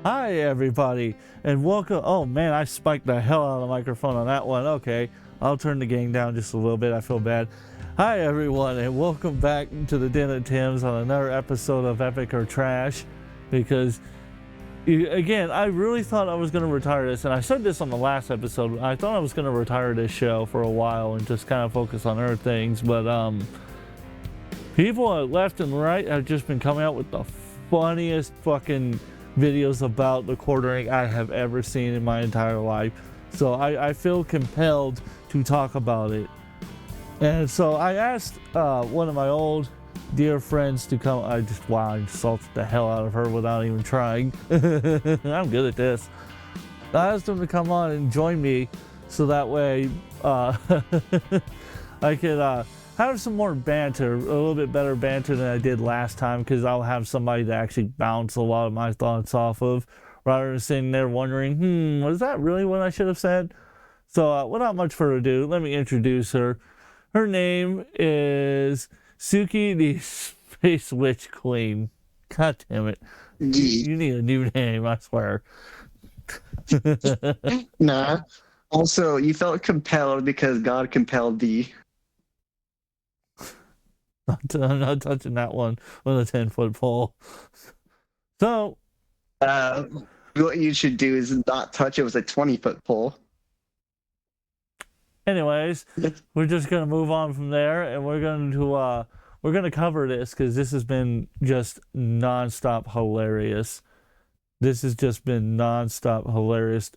Hi everybody, and welcome. Oh man, I spiked the hell out of the microphone on that one. Okay, I'll turn the gain down just a little bit. I feel bad. Hi everyone, and welcome back to the Den at Timbs on another episode of Epic or Trash. Because, again, I really thought I was going to retire this, and I said this on the last episode. I thought I was going to retire this show for a while and just kind of focus on other things, but people left and right have just been coming out with the funniest fucking videos about the quartering I have ever seen in my entire life. So I feel compelled to talk about it. And so I asked one of my old dear friends to come. I insulted the hell out of her without even trying. I'm good at this. I asked him to come on and join me so that way I could have some more banter, a little bit better banter than I did last time, because I'll have somebody to actually bounce a lot of my thoughts off of, rather than sitting there wondering, was that really what I should have said? So without much further ado, let me introduce her. Her name is Suki the Space Witch Queen. God damn it. You need a new name, I swear. Nah. Also, you felt compelled because God compelled thee. I'm not touching that one with a 10-foot pole. So, what you should do is not touch it with a 20-foot pole. anyways, we're just gonna move on from there, and we're gonna cover this because this has been just nonstop hilarious. This has just been nonstop hilarious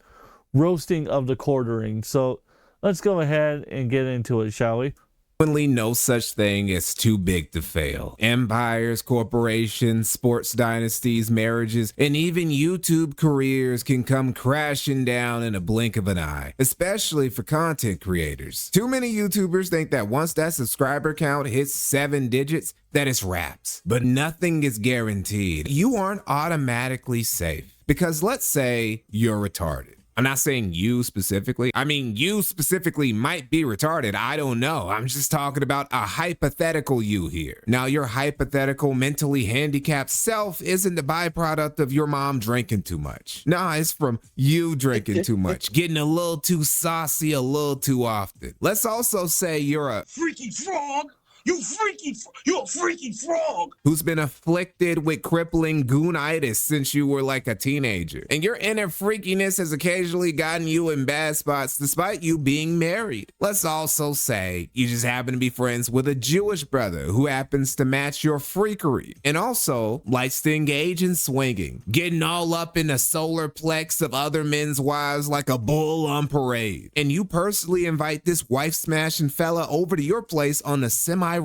roasting of the quartering. So let's go ahead and get into it, shall we? Genuinely no such thing as too big to fail. Empires, corporations, sports dynasties, marriages, and even YouTube careers can come crashing down in a blink of an eye, especially for content creators. Too many YouTubers think that once that subscriber count hits 7 digits, that it's wraps. But nothing is guaranteed. You aren't automatically safe. Because let's say you're retarded. I'm not saying you specifically. I mean, you specifically might be retarded. I don't know. I'm just talking about a hypothetical you here. Now, your hypothetical mentally handicapped self isn't the byproduct of your mom drinking too much. Nah, it's from you drinking too much, getting a little too saucy a little too often. Let's also say you're a freaky frog. You're a freaky frog who's been afflicted with crippling goonitis since you were like a teenager. And your inner freakiness has occasionally gotten you in bad spots despite you being married. Let's also say you just happen to be friends with a Jewish brother who happens to match your freakery and also likes to engage in swinging, getting all up in the solar plex of other men's wives like a bull on parade. And you personally invite this wife-smashing fella over to your place on a semi-regular.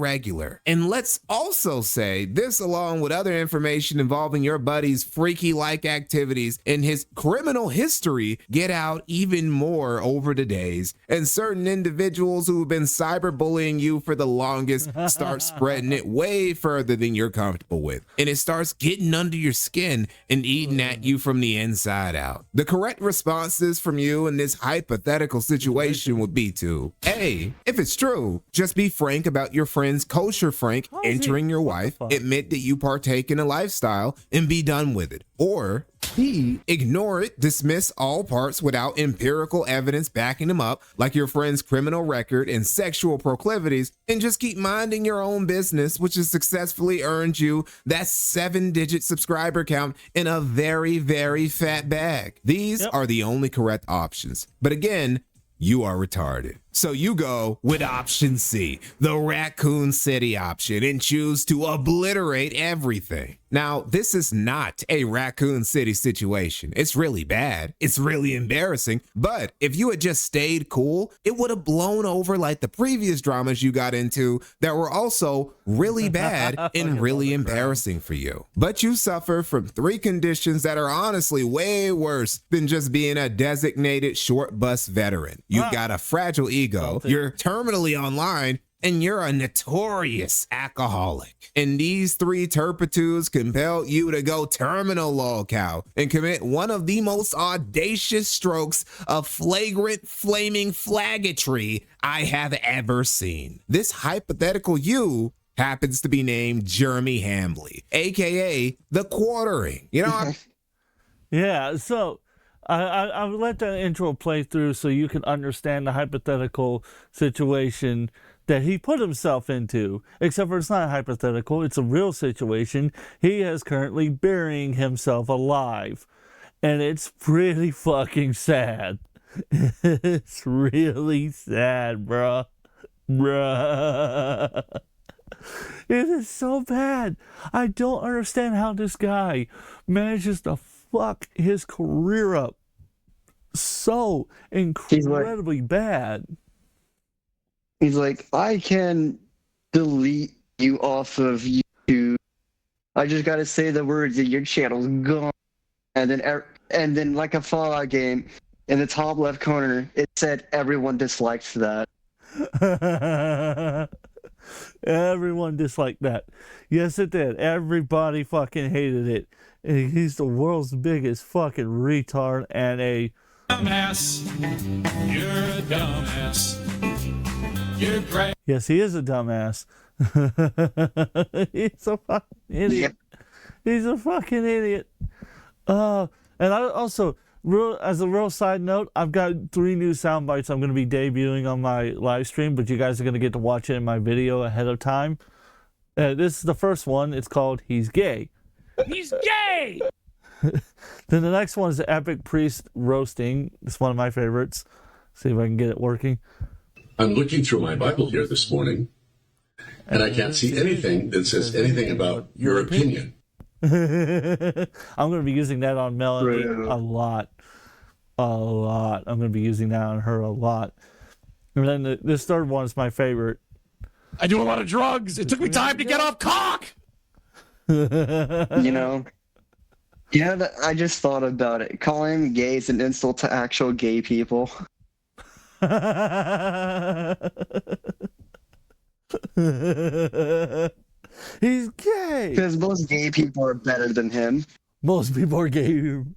And let's also say this, along with other information involving your buddy's freaky-like activities and his criminal history, get out even more over the days, and certain individuals who have been cyberbullying you for the longest start spreading it way further than you're comfortable with, and it starts getting under your skin and eating at you from the inside out. The correct responses from you in this hypothetical situation would be to A, if it's true, just be frank about your friend's kosher Frank entering your wife, admit that you partake in a lifestyle, and be done with it. Or B, ignore it, dismiss all parts without empirical evidence backing them up, like your friend's criminal record and sexual proclivities, and just keep minding your own business, which has successfully earned you that 7-digit subscriber count in a very, very fat bag. These are the only correct options. But again, you are retarded. So you go with option C, the Raccoon City option, and choose to obliterate everything. Now, this is not a Raccoon City situation. It's really bad. It's really embarrassing. But if you had just stayed cool, it would have blown over like the previous dramas you got into that were also really bad and really embarrassing for you. But you suffer from 3 conditions that are honestly way worse than just being a designated short bus veteran. You've got a fragile ego, you're terminally online, and you're a notorious alcoholic. And these 3 turpitudes compel you to go terminal lolcow and commit one of the most audacious strokes of flagrant flaming flaggetry I have ever seen. This hypothetical you happens to be named Jeremy Hambley, aka the Quartering. You know, Yeah, so I would let that intro play through so you can understand the hypothetical situation that he put himself into. Except for it's not hypothetical, it's a real situation. He is currently burying himself alive. And it's pretty fucking sad. It's really sad, bruh. Bruh. It is so bad. I don't understand how this guy manages to fuck his career up so incredibly bad. He's like, I can delete you off of YouTube. I just gotta say the words and your channel's gone. And then like a Fallout game, in the top left corner, it said everyone dislikes that. Everyone disliked that. Yes, it did. Everybody fucking hated it. And he's the world's biggest fucking retard and a dumbass. You're a dumbass. You're great. Yes, he is a dumbass. He's a fucking idiot. Yep. He's a fucking idiot. And I also, as a real side note, I've got 3 new sound bites I'm going to be debuting on my live stream, but you guys are going to get to watch it in my video ahead of time. This is the first one. It's called He's Gay. He's gay! Then the next one is the Epic Priest Roasting. It's one of my favorites. See if I can get it working. I'm looking through my Bible here this morning, and I can't see anything that says anything about your opinion. I'm going to be using that on Melanie a lot. I'm going to be using that on her a lot. And then this third one is my favorite. I do a lot of drugs. It took me time to get off cock. You know? Yeah, I just thought about it. Calling gay is an insult to actual gay people. He's gay. Because most gay people are better than him. Most people are gay. Him.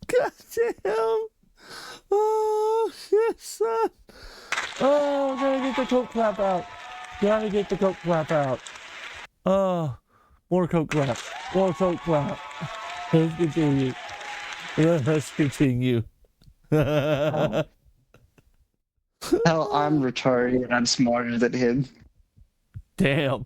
Goddamn. Oh, shit, son. Oh, gotta get the coke clap out. Gotta get the coke clap out. Oh, more coke clap. More coke clap. Let's continue. Let's continue. Hell, I'm retarded and I'm smarter than him. Damn.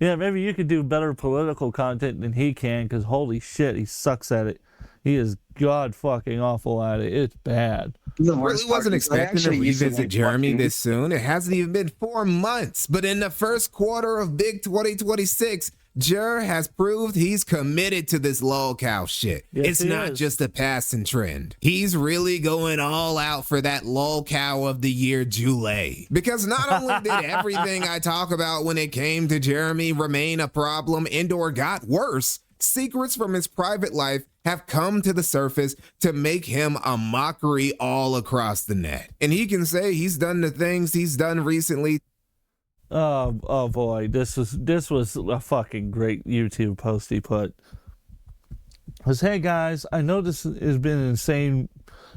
Yeah, maybe you could do better political content than he can, because holy shit, he sucks at it. He is god fucking awful at it. It's bad. Really wasn't expecting to revisit Jeremy this soon. It hasn't even been 4 months. But in the first quarter of Big 2026, Jer has proved he's committed to this lolcow shit. Yes, it's not just a passing trend. He's really going all out for that lolcow of the year July. Because not only did everything I talk about when it came to Jeremy remain a problem and/or got worse, secrets from his private life have come to the surface to make him a mockery all across the net. And he can say he's done the things he's done recently. Oh boy, this was a fucking great YouTube post he put. It was, hey guys, I know this has been insane.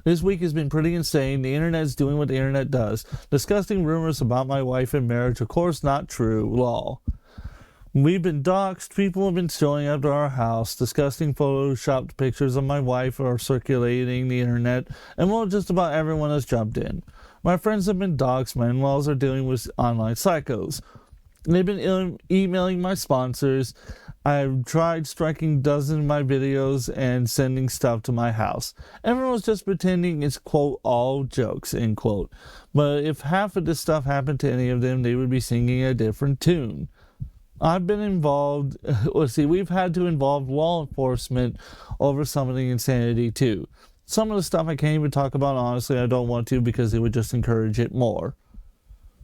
This week has been pretty insane. The internet's doing what the internet does. Disgusting rumors about my wife and marriage, of course not true, lol. We've been doxxed. People have been showing up to our house. Disgusting photoshopped pictures of my wife are circulating the internet, and well, just about everyone has jumped in. My friends have been doxxed. My in-laws are dealing with online psychos. They've been emailing my sponsors. I've tried striking dozens of my videos and sending stuff to my house. Everyone's just pretending it's, quote, all jokes, end quote. But if half of this stuff happened to any of them, they would be singing a different tune. I've been involved, we've had to involve law enforcement over some of the insanity too. Some of the stuff I can't even talk about, honestly, I don't want to, because it would just encourage it more.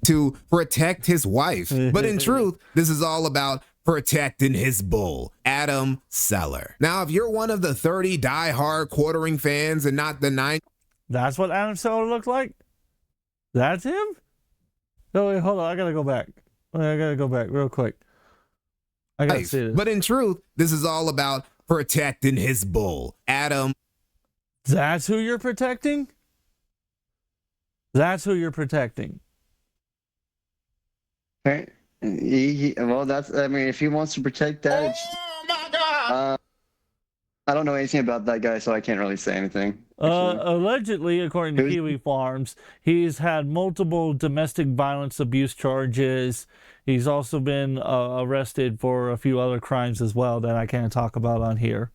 To protect his wife. But in truth, this is all about protecting his bull, Adam Seller. Now, if you're one of the 30 die-hard quartering fans and not the 9... That's what Adam Seller looked like? That's him? No, wait, hold on, I gotta go back. I gotta go back real quick. I gotta see this. But in truth, this is all about protecting his bull, Adam. That's who you're protecting? That's who you're protecting. Right? Well, that's. I mean, if he wants to protect that, Oh my God! I don't know anything about that guy, so I can't really say anything. Actually. Allegedly, according to Who's- Kiwi Farms, he's had multiple domestic violence abuse charges. He's also been arrested for a few other crimes as well that I can't talk about on here.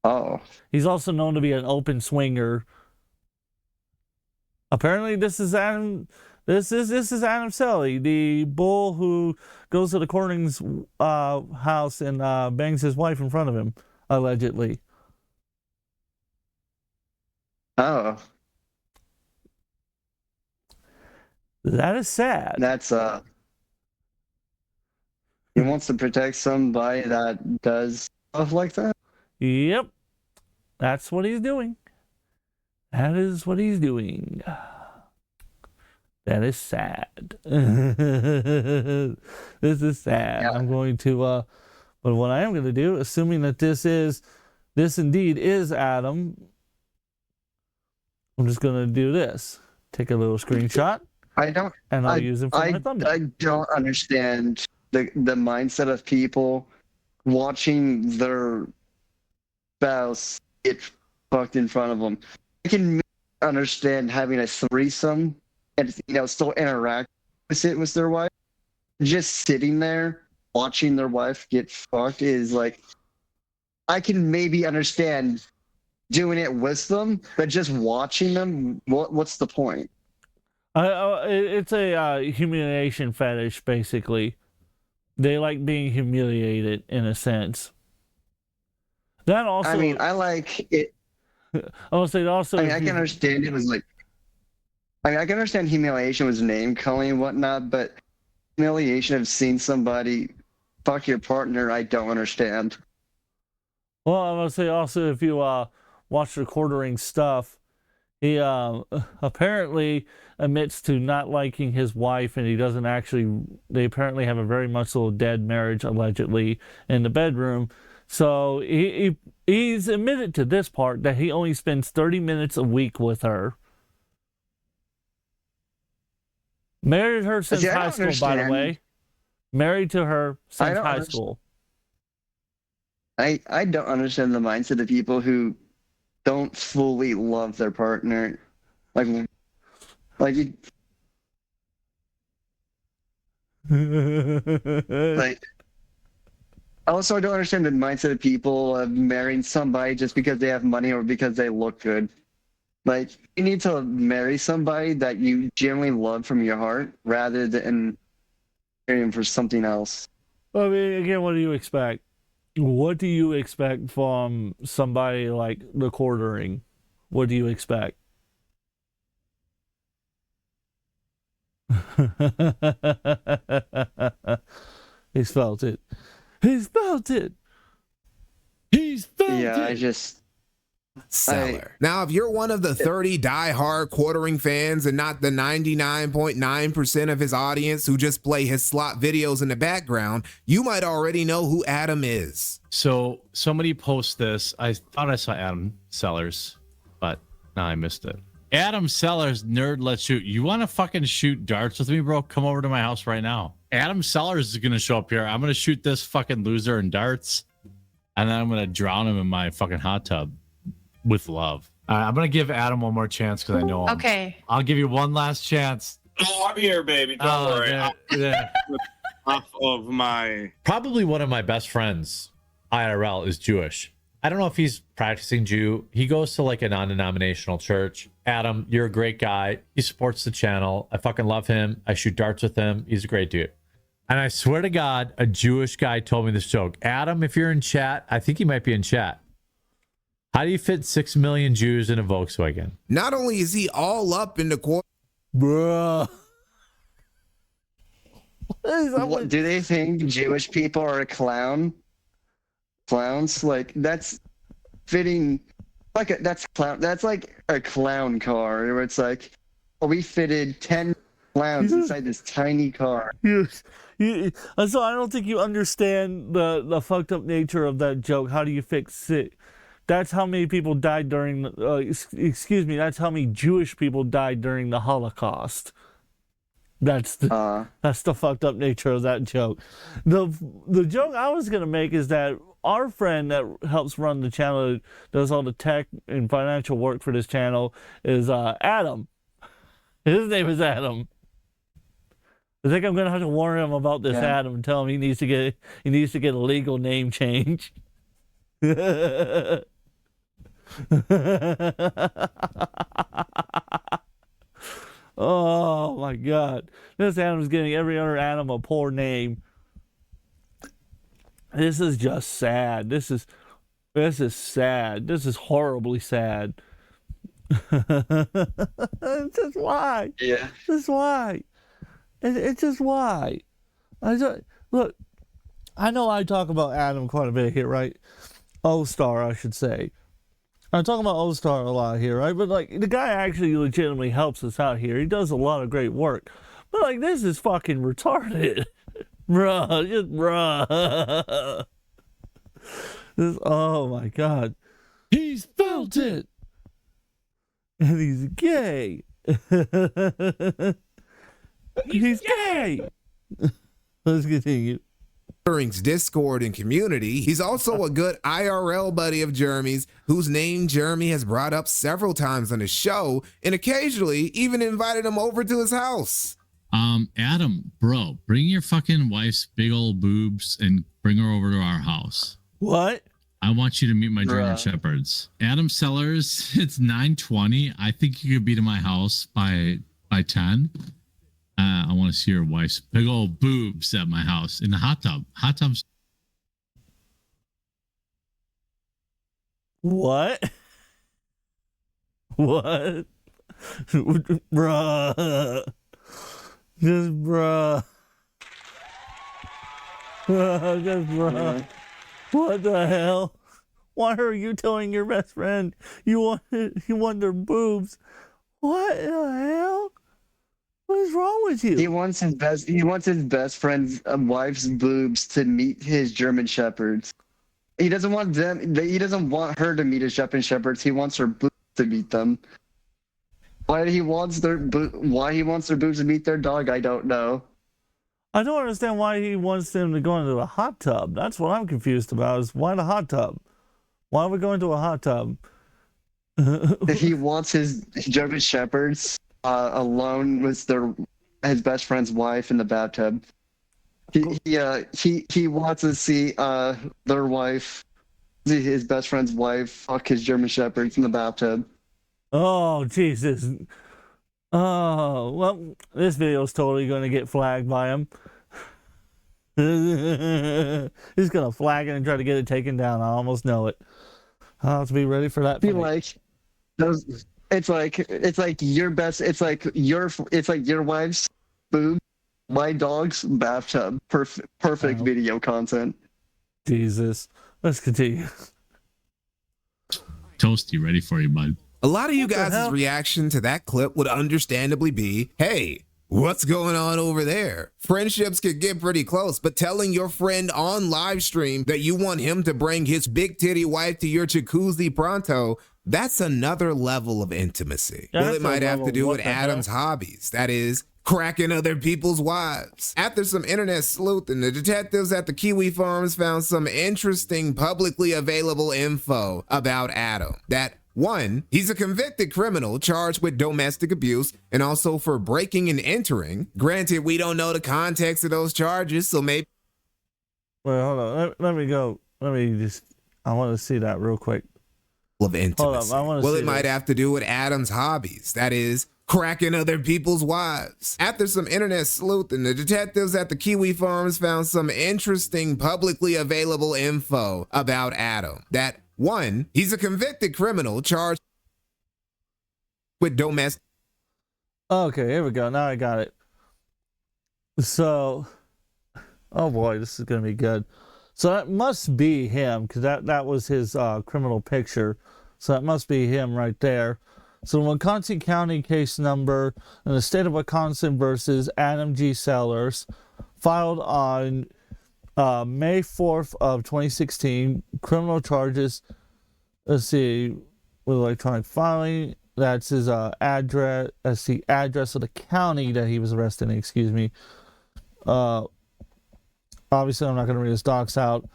Oh, He's also known to be an open swinger. Apparently, this is Adam. This is Adam Selly, the bull who goes to the Corning's house and bangs his wife in front of him, allegedly. oh, That is sad. that's He wants to protect somebody that does stuff like that. Yep, that's what he's doing. That is what he's doing. That is sad. This is sad. Yeah. I'm going to, but what I am going to do, assuming that this indeed is Adam, I'm just going to do this. Take a little screenshot, and I'll use it for my thumbnail. I don't understand the mindset of people watching their spouse get fucked in front of them. I can understand having a threesome and still interact with their wife. Just sitting there watching their wife get fucked is like, I can maybe understand doing it with them, but just watching them, what's the point? It's a humiliation fetish, basically. They like being humiliated in a sense. That also, I mean, I like it. I will say also. I mean, I can understand it was like. I mean, I can understand humiliation was name calling and whatnot, but humiliation of seeing somebody fuck your partner, I don't understand. Well, I will say also, if you watch the quartering stuff, he apparently admits to not liking his wife, and he doesn't actually. They apparently have a very much little dead marriage, allegedly, in the bedroom. So he's admitted to this part that he only spends 30 minutes a week with her. Married her since high school, by the way. Married to her since high school. I don't understand the mindset of people who don't fully love their partner. Like also, I don't understand the mindset of people of marrying somebody just because they have money or because they look good. Like, you need to marry somebody that you genuinely love from your heart rather than marrying for something else. I mean, again, what do you expect? What do you expect from somebody like the quartering? What do you expect? He's felt it. He's felt it. He's felt it. Yeah, I just... Seller. Now, if you're one of the 30 die-hard quartering fans and not the 99.9% of his audience who just play his slot videos in the background, you might already know who Adam is. So somebody post this. I thought I saw Adam Sellers, but now I missed it. Adam Sellers, nerd, let's shoot. You want to fucking shoot darts with me, bro? Come over to my house right now. Adam Sellers is going to show up here. I'm going to shoot this fucking loser in darts, and then I'm going to drown him in my fucking hot tub. With love. I'm going to give Adam one more chance because I know him. Okay. I'll give you one last chance. Oh, I'm here, baby. Don't worry. Off of my... Probably one of my best friends, IRL, is Jewish. I don't know if he's practicing Jew. He goes to like a non-denominational church. Adam, you're a great guy. He supports the channel. I fucking love him. I shoot darts with him. He's a great dude. And I swear to God, a Jewish guy told me this joke. Adam, if you're in chat, I think he might be in chat. How do you fit 6 million Jews in a Volkswagen? Not only is he all up in the quarter, Bruh. What, do they think Jewish people are a clowns? Like, that's fitting. That's like a clown car where it's like, oh, we fitted 10 clowns inside this tiny car. So I don't think you understand the fucked up nature of that joke. How do you fix it? That's how many people died during that's how many Jewish people died during the Holocaust. That's the fucked up nature of that joke. The joke I was gonna make is that our friend that helps run the channel, does all the tech and financial work for this channel, is Adam. His name is Adam. I think I'm gonna have to warn him about this, Adam, and tell him he needs to get a legal name change. Oh my God! This Adam's giving every other Adam a poor name. This is just sad. This is sad. This is horribly sad. It's just why. Yeah. Just why. It's just why. Look, I know I talk about Adam quite a bit here, right? O-Star, I should say. I'm talking about O-Star a lot here, right? But like, the guy actually legitimately helps us out here. He does a lot of great work. But like, this is fucking retarded. Bruh, just bruh. This, oh my God. He's felt it. And he's gay. He's gay. Let's continue. During's Discord and community, he's also a good IRL buddy of Jeremy's, whose name Jeremy has brought up several times on his show, and occasionally even invited him over to his house. Adam, bro, bring your fucking wife's big old boobs and bring her over to our house. What? I want you to meet my German Shepherds. Adam Sellers, it's 9:20. I think you could be to my house by 10. I want to see your wife's big old boobs at my house in the hot tub. Hot tubs. What? What? Bruh. Just bruh. Just bruh. What the hell? Why are you telling your best friend you want their boobs? What the hell? What is wrong with you? He wants his best friend's wife's boobs to meet his German shepherds. He doesn't want he doesn't want her to meet his German shepherds. He wants her boobs to meet them. Why he wants their boobs to meet their dog, I don't know. I don't understand why he wants them to go into a hot tub. That's what I'm confused about, is why the hot tub? Why are we going to a hot tub? He wants his German shepherds alone with his best friend's wife in the bathtub. He wants to see their wife, his best friend's wife, fuck his German shepherds in the bathtub. Oh, Jesus. Oh, well, this video is totally going to get flagged by him. He's going to flag it and try to get it taken down. I almost know it. I'll have to be ready for that. It's like your wife's boob, my dog's bathtub. Perfect video content. Jesus. Let's continue. Toasty, ready for you, bud. A lot of you guys' reaction to that clip would understandably be, hey, what's going on over there? Friendships could get pretty close, but telling your friend on live stream that you want him to bring his big titty wife to your jacuzzi pronto, that's another level of intimacy. Well, it might have to do with Adam's hobbies. That is, cracking other people's wives. After some internet sleuthing, the detectives at the Kiwi Farms found some interesting publicly available info about Adam. That 1, he's a convicted criminal charged with domestic abuse and also for breaking and entering. Granted, we don't know the context of those charges, so maybe. Wait, hold on. Let me go. I want to see that real quick. Of intimacy. Well, it might have to do with Adam's hobbies. That is, cracking other people's wives. After some internet sleuthing, the detectives at the Kiwi Farms found some interesting publicly available info about Adam. That 1, he's a convicted criminal charged with domestic. Okay, here we go. Now I got it. So, oh boy, this is gonna be good. So that must be him, because that was his criminal picture. So that must be him right there. So the Wisconsin County case number in the state of Wisconsin versus Adam G. Sellers, filed on May 4th of 2016. Criminal charges, let's see, with electronic filing. That's his address. That's the address of the county that he was arrested in. Excuse me. Obviously, I'm not going to read his docs out,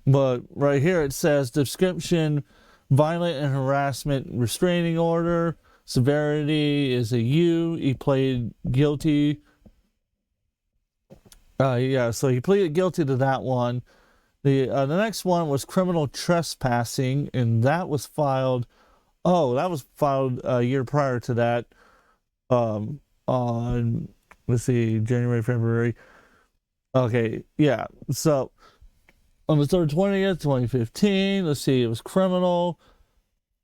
but right here it says description: violent and harassment restraining order. Severity is a U. He pleaded guilty. Yeah, so he pleaded guilty to that one. The next one was criminal trespassing, and that was filed. Oh, that was filed a year prior to that. On, let's see, January, February. Okay, yeah. So on the 20th, 2015. Let's see, it was criminal.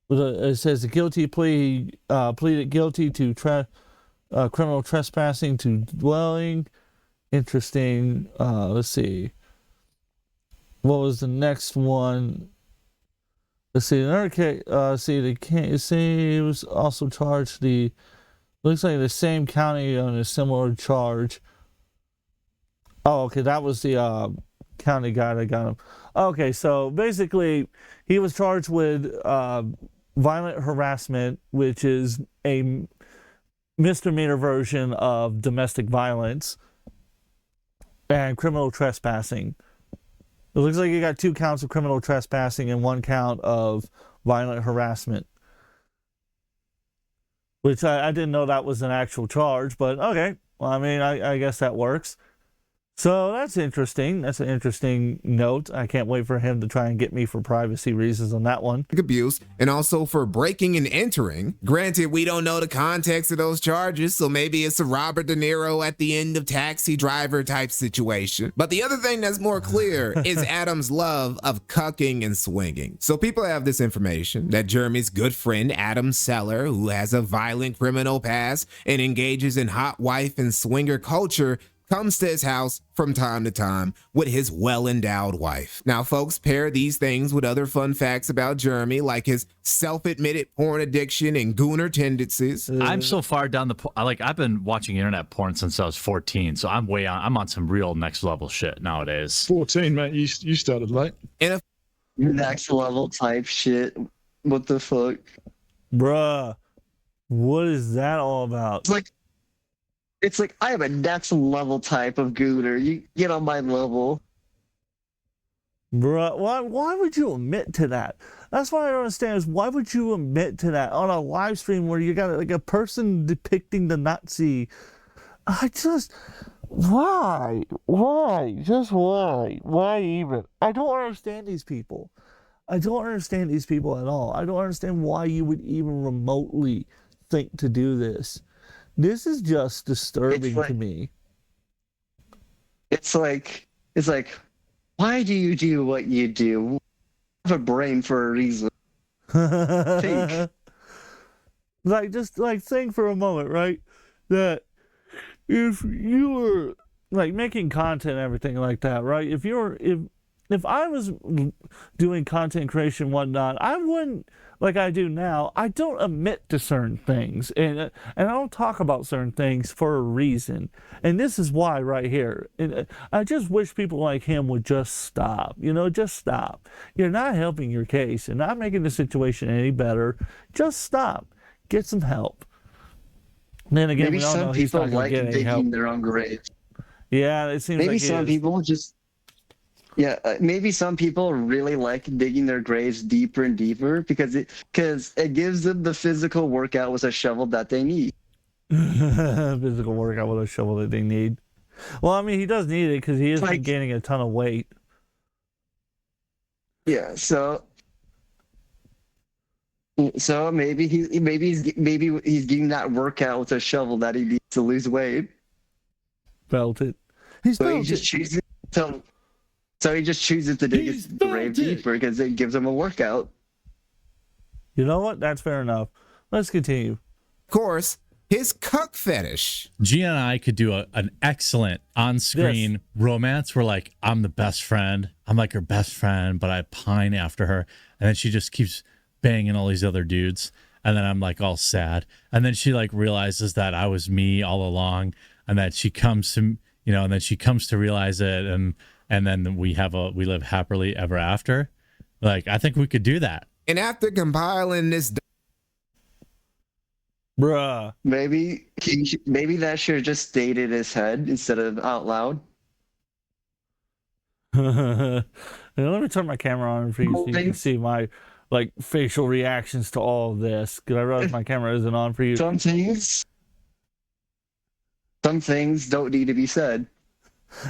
It says the guilty plea pleaded guilty to criminal trespassing to dwelling. Interesting. Let's see. What was the next one? Let's see. Another case. They can't see. It was also charged looks like the same county on a similar charge. Oh, okay. That was the county guy that got him. Okay, so basically, he was charged with violent harassment, which is a misdemeanor version of domestic violence, and criminal trespassing. It looks like he got 2 counts of criminal trespassing and 1 count of violent harassment. Which I didn't know that was an actual charge, but okay. Well, I mean, I guess that works. So that's interesting. That's an interesting note. I can't wait for him to try and get me for privacy reasons on that one. Abuse, and also for breaking and entering. Granted, we don't know the context of those charges, so maybe it's a Robert De Niro at the end of Taxi Driver type situation. But the other thing that's more clear is Adam's love of cucking and swinging. So people have this information that Jeremy's good friend Adam Seller, who has a violent criminal past and engages in hot wife and swinger culture, comes to his house from time to time with his well-endowed wife. Now, folks, pair these things with other fun facts about Jeremy, like his self-admitted porn addiction and gooner tendencies. I'm so far down the I've been watching internet porn since I was 14, so I'm on some real next level shit nowadays. 14, mate. You started late. And if Next level type shit. What the fuck? Bruh, what is that all about? It's like I am a next level type of gooner. You get on my level. Bruh, why would you admit to that? That's what I don't understand is why would you admit to that on a live stream where you got like a person depicting the Nazi? Why? Just why? Why even? I don't understand these people. I don't understand these people at all. I don't understand why you would even remotely think to do this. This is just disturbing to me. It's like, why do you do what you do? You have a brain for a reason. Think. Just think for a moment, right? That if you were like making content and everything like that, right? If I was doing content creation and whatnot, I wouldn't, like I do now, I don't admit to certain things. And I don't talk about certain things for a reason. And this is why right here. And I just wish people like him would just stop. Just stop. You're not helping your case. You're not making the situation any better. Just stop. Get some help. And then again, maybe we all some know he's people not like get any digging help. their own grave. Yeah, it seems Maybe like some people just... Yeah, maybe some people really like digging their graves deeper and deeper because it gives them the physical workout with a shovel that they need. Physical workout with a shovel that they need. Well, I mean, he does need it because he is gaining a ton of weight. Yeah, so maybe he's getting that workout with a shovel that he needs to lose weight. Felt it. So he just chooses to dig his grave deeper because it gives him a workout. You know what? That's fair enough. Let's continue. of course, his cuck fetish. Gia and I could do an excellent on-screen romance where, like, I'm the best friend. I'm like her best friend, but I pine after her. And then she just keeps banging all these other dudes. And then I'm like all sad. And then she like realizes that I was me all along, and that she comes to, and then she comes to realize it. And then we live happily ever after. Like, I think we could do that. And after compiling this Bruh. Maybe maybe that should have just stayed in his head instead of out loud. Let me turn my camera on for you so you can see my like facial reactions to all of this. Because I realize my camera isn't on for you. Some things don't need to be said.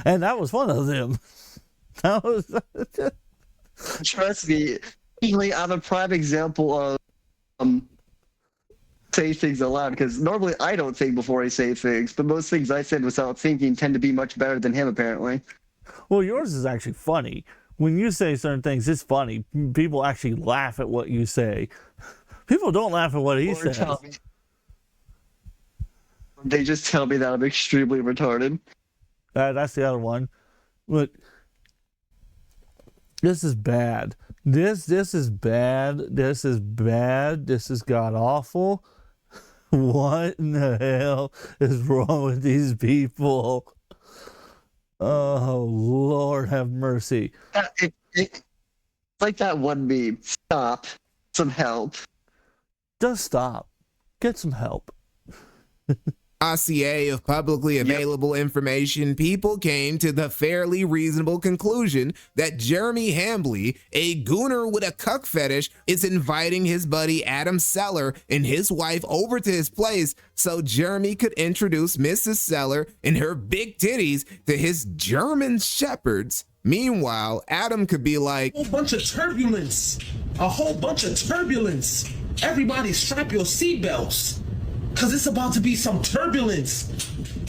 And that was one of them. That was Trust me. Usually, I'm a prime example of say things aloud because normally I don't think before I say things, but most things I said without thinking tend to be much better than him apparently. well, yours is actually funny. When you say certain things, it's funny. People actually laugh at what you say. People don't laugh at what he says. They just tell me that I'm extremely retarded. That's the other one. Look, this is bad. This is bad. This is bad. This is god awful. What in the hell is wrong with these people? Oh, Lord have mercy. It's like that one meme. Stop. Some help. Just stop. Get some help. Dossier of publicly available information, people came to the fairly reasonable conclusion that Jeremy Hambley, a gooner with a cuck fetish, is inviting his buddy Adam Seller and his wife over to his place so Jeremy could introduce Mrs. Seller and her big titties to his German shepherds. Meanwhile, Adam could be like, A whole bunch of turbulence. Everybody strap your seatbelts. Cause it's about to be some turbulence.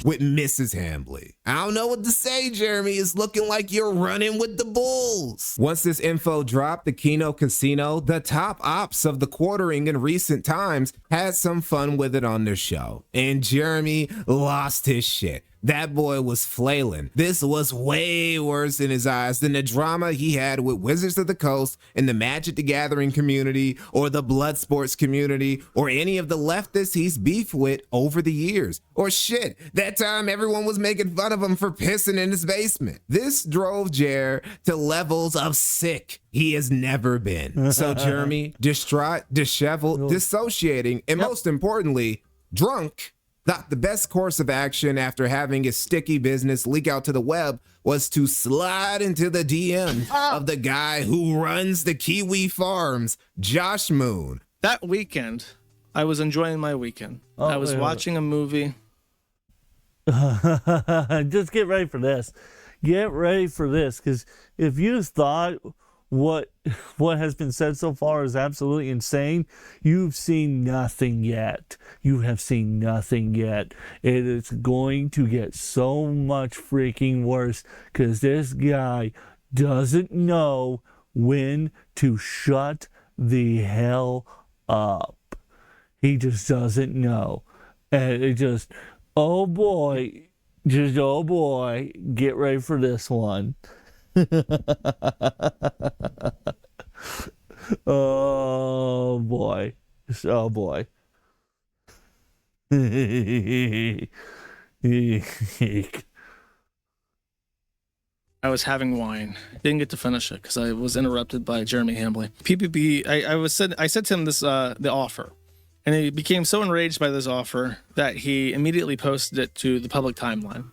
with Mrs. Hambley. I don't know what to say, Jeremy. It's looking like you're running with the Bulls. Once this info dropped, the Keno Casino, the top ops of the quartering in recent times, had some fun with it on their show. And Jeremy lost his shit. That boy was flailing. This was way worse in his eyes than the drama he had with Wizards of the Coast and the Magic the Gathering community or the blood sports community or any of the leftists he's beefed with over the years. Or shit, that time everyone was making fun of him for pissing in his basement. This drove Jer to levels of sick he has never been. So Jeremy, distraught, disheveled, dissociating, and most importantly, drunk, thought the best course of action after having his sticky business leak out to the web was to slide into the DM of the guy who runs the Kiwi Farms, Josh Moon. That weekend, I was enjoying my weekend. I was watching a movie. Just get ready for this. Get ready for this, because if you thought what has been said so far is absolutely insane, you've seen nothing yet. You have seen nothing yet. It is going to get so much freaking worse, because this guy doesn't know when to shut the hell up. He just doesn't know. And it just, oh boy, get ready for this one. Oh boy. Oh boy. I was having wine. Didn't get to finish it because I was interrupted by Jeremy Hambley. PPP. I said to him this the offer, and he became so enraged by this offer that he immediately posted it to the public timeline.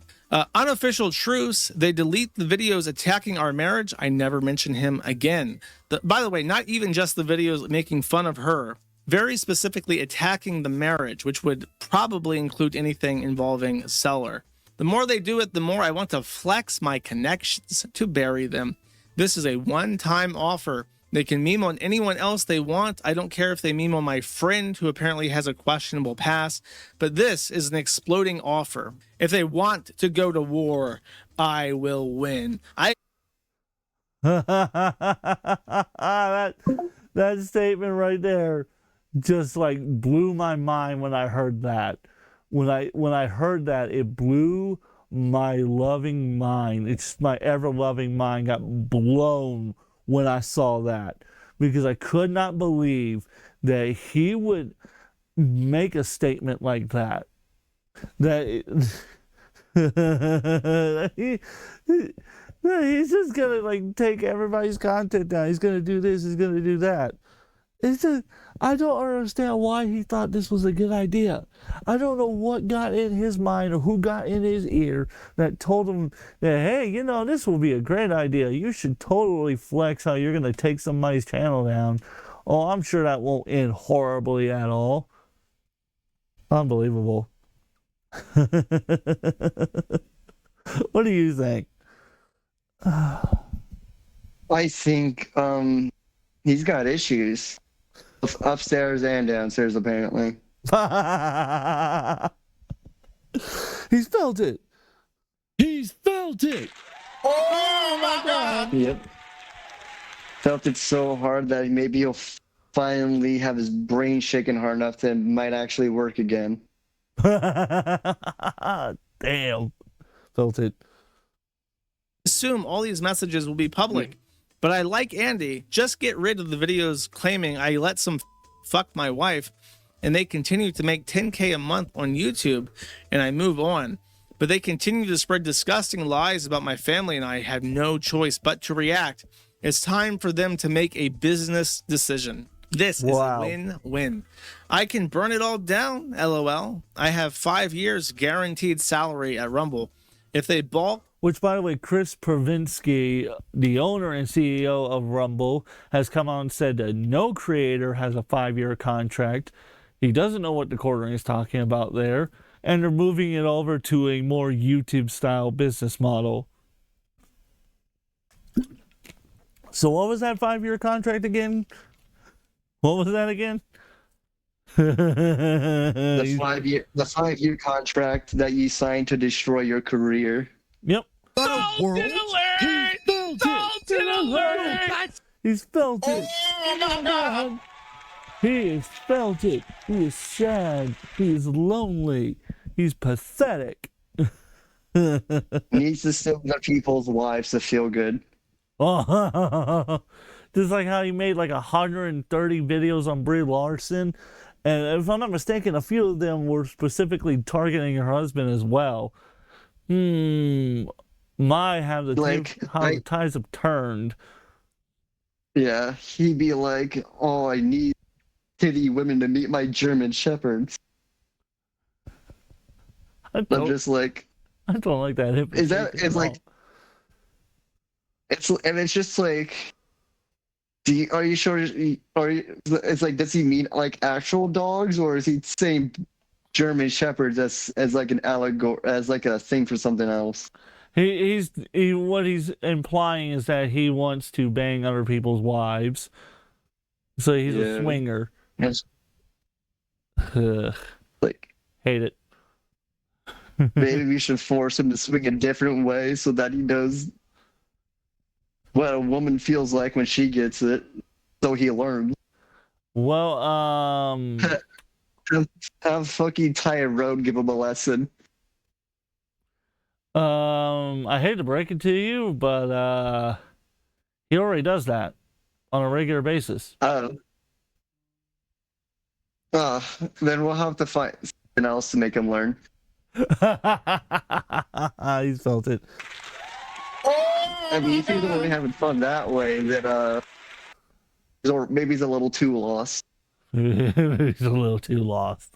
Unofficial truce. They delete the videos attacking our marriage. I never mention him again. By the way, not even just the videos making fun of her, very specifically attacking the marriage, which would probably include anything involving Seller. The more they do it, the more I want to flex my connections to bury them. This is a one-time offer. They can meme on anyone else they want. I don't care if they meme on my friend who apparently has a questionable past, but this is an exploding offer. If they want to go to war, I will win. that statement right there just like blew my mind when I heard that. When I heard that, it blew my loving mind. It's my ever-loving mind got blown when I saw that, because I could not believe that he would make a statement like that. He's just gonna like take everybody's content down. He's gonna do this. He's gonna do that. It's just, I don't understand why he thought this was a good idea. I don't know what got in his mind or who got in his ear that told him that, hey, you know, this will be a great idea. You should totally flex how you're going to take somebody's channel down. Oh, I'm sure that won't end horribly at all. Unbelievable. What do you think? I think he's got issues. Upstairs and downstairs, apparently. He's felt it. He's felt it. Oh my God. Yep. Felt it so hard that maybe he'll finally have his brain shaken hard enough that it might actually work again. Damn. Felt it. Assume all these messages will be public. But I like Andy. Just get rid of the videos claiming I let some fuck my wife and they continue to make 10K a month on YouTube and I move on. But they continue to spread disgusting lies about my family and I have no choice but to react. It's time for them to make a business decision. This is a win-win. I can burn it all down, LOL. I have 5 years guaranteed salary at Rumble. If they balk, which, by the way, Chris Pravinsky, the owner and CEO of Rumble, has come out and said that no creator has a 5-year contract. He doesn't know what the quartering is talking about there. And they're moving it over to a more YouTube-style business model. So what was that 5-year contract again? What was that again? The 5-year contract that you signed to destroy your career. Yep. Dalton alert! Dalton alert! He's felt it. He has felt it. He is sad. He is lonely. He's pathetic. He needs to steal other people's wives to feel good. Just like how he made like 130 videos on Brie Larson. And if I'm not mistaken, a few of them were specifically targeting her husband as well. How the tides have turned. Yeah, he'd be like, oh, I need titty women to meet my German shepherds. I'm just like, I don't like that. It's just like, are you sure? It's like, does he mean like actual dogs, or is he saying German shepherds as like an allegory, as like a thing for something else? What he's implying is that he wants to bang other people's wives, so he's a swinger. Yes. Like, hate it. Maybe we should force him to swing a different way so that he knows what a woman feels like when she gets it, so he learns. Well, have fucking Tyrone give him a lesson. I hate to break it to you, but he already does that on a regular basis. Then we'll have to find something else to make him learn. He's felt it. I mean, if he's only having fun that way, then or maybe he's a little too lost. He's a little too lost.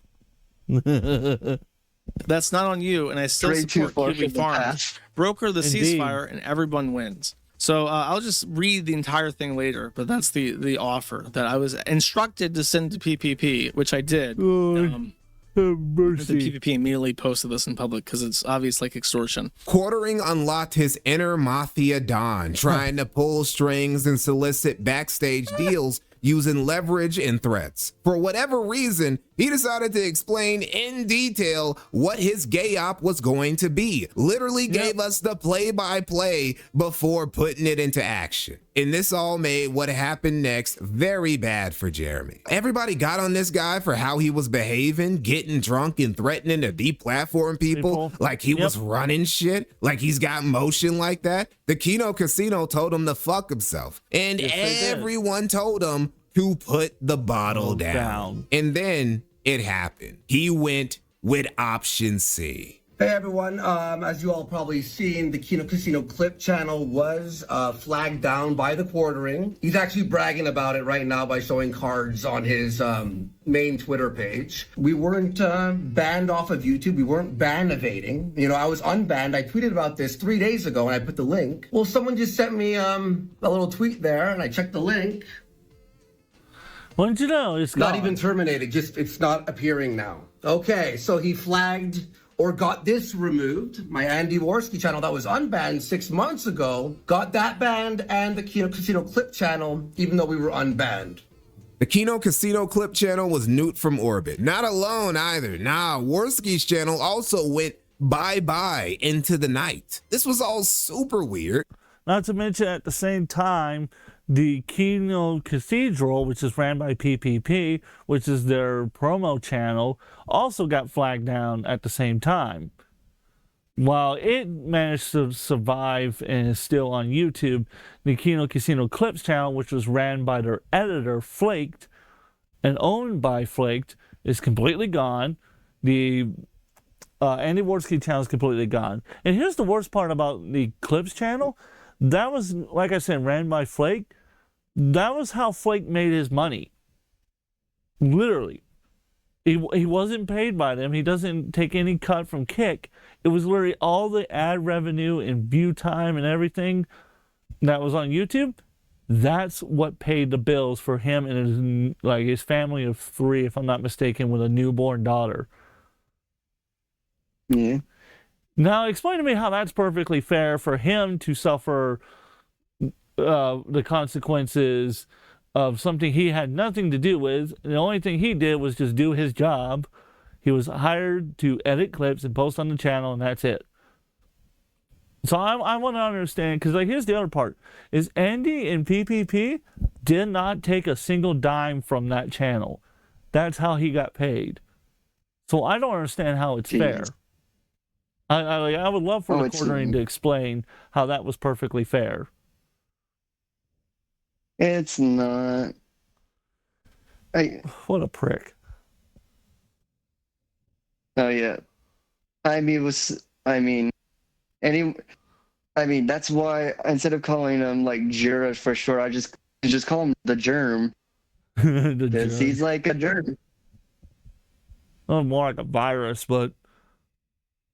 that's not on you, and I still support PB Farms. Broker the ceasefire, and everyone wins. So I'll just read the entire thing later, but that's the offer that I was instructed to send to PPP, which I did. The PPP immediately posted this in public because it's obvious like extortion. Quartering unlocked his inner mafia don, trying to pull strings and solicit backstage deals using leverage and threats. For whatever reason, he decided to explain in detail what his gay op was going to be. Literally gave us the play-by-play before putting it into action. And this all made what happened next very bad for Jeremy. Everybody got on this guy for how he was behaving, getting drunk and threatening to deplatform people like he was running shit, like he's got motion like that. The Kino Casino told him to fuck himself. And everyone told him to put the bottle down. And then it happened. He went with option C. Hey everyone, as you all probably seen, the Kino Casino clip channel was flagged down by the quartering. He's actually bragging about it right now by showing cards on his main Twitter page. We weren't banned off of YouTube. We weren't ban evading. You know, I was unbanned. I tweeted about this 3 days ago and I put the link. Well, someone just sent me a little tweet there and I checked the link. What did you know? It's not gone. even terminated, just it's not appearing now. Okay, so he flagged or got this removed. My Andy Worski channel that was unbanned 6 months ago got that banned, and the Kino Casino clip channel, even though we were unbanned. The Kino Casino clip channel was nuked from orbit. Not alone either. Nah, Worski's channel also went bye-bye into the night. This was all super weird. Not to mention at the same time, the Kino Cathedral, which is ran by PPP, which is their promo channel, also got flagged down at the same time. While it managed to survive and is still on YouTube, the Kino Casino Clips channel, which was ran by their editor, Flaked, and owned by Flaked, is completely gone. The Andy Worski channel is completely gone. And here's the worst part about the Clips channel. That was, like I said, ran by Flake. That was how Flake made his money. Literally. He wasn't paid by them. He doesn't take any cut from Kick. It was literally all the ad revenue and view time and everything that was on YouTube. That's what paid the bills for him and his family of 3, if I'm not mistaken, with a newborn daughter. Yeah. Now, explain to me how that's perfectly fair for him to suffer the consequences of something he had nothing to do with. The only thing he did was just do his job. He was hired to edit clips and post on the channel, and that's it. So I want to understand, because here's the other part, is Andy and PPP did not take a single dime from that channel. That's how he got paid. So I don't understand how it's fair. I would love for the quartering to explain how that was perfectly fair. It's not. What a prick. Oh yeah. That's why instead of calling him like Jura for short, I just call him the Germ. Because he's like a germ. Oh, more like a virus, but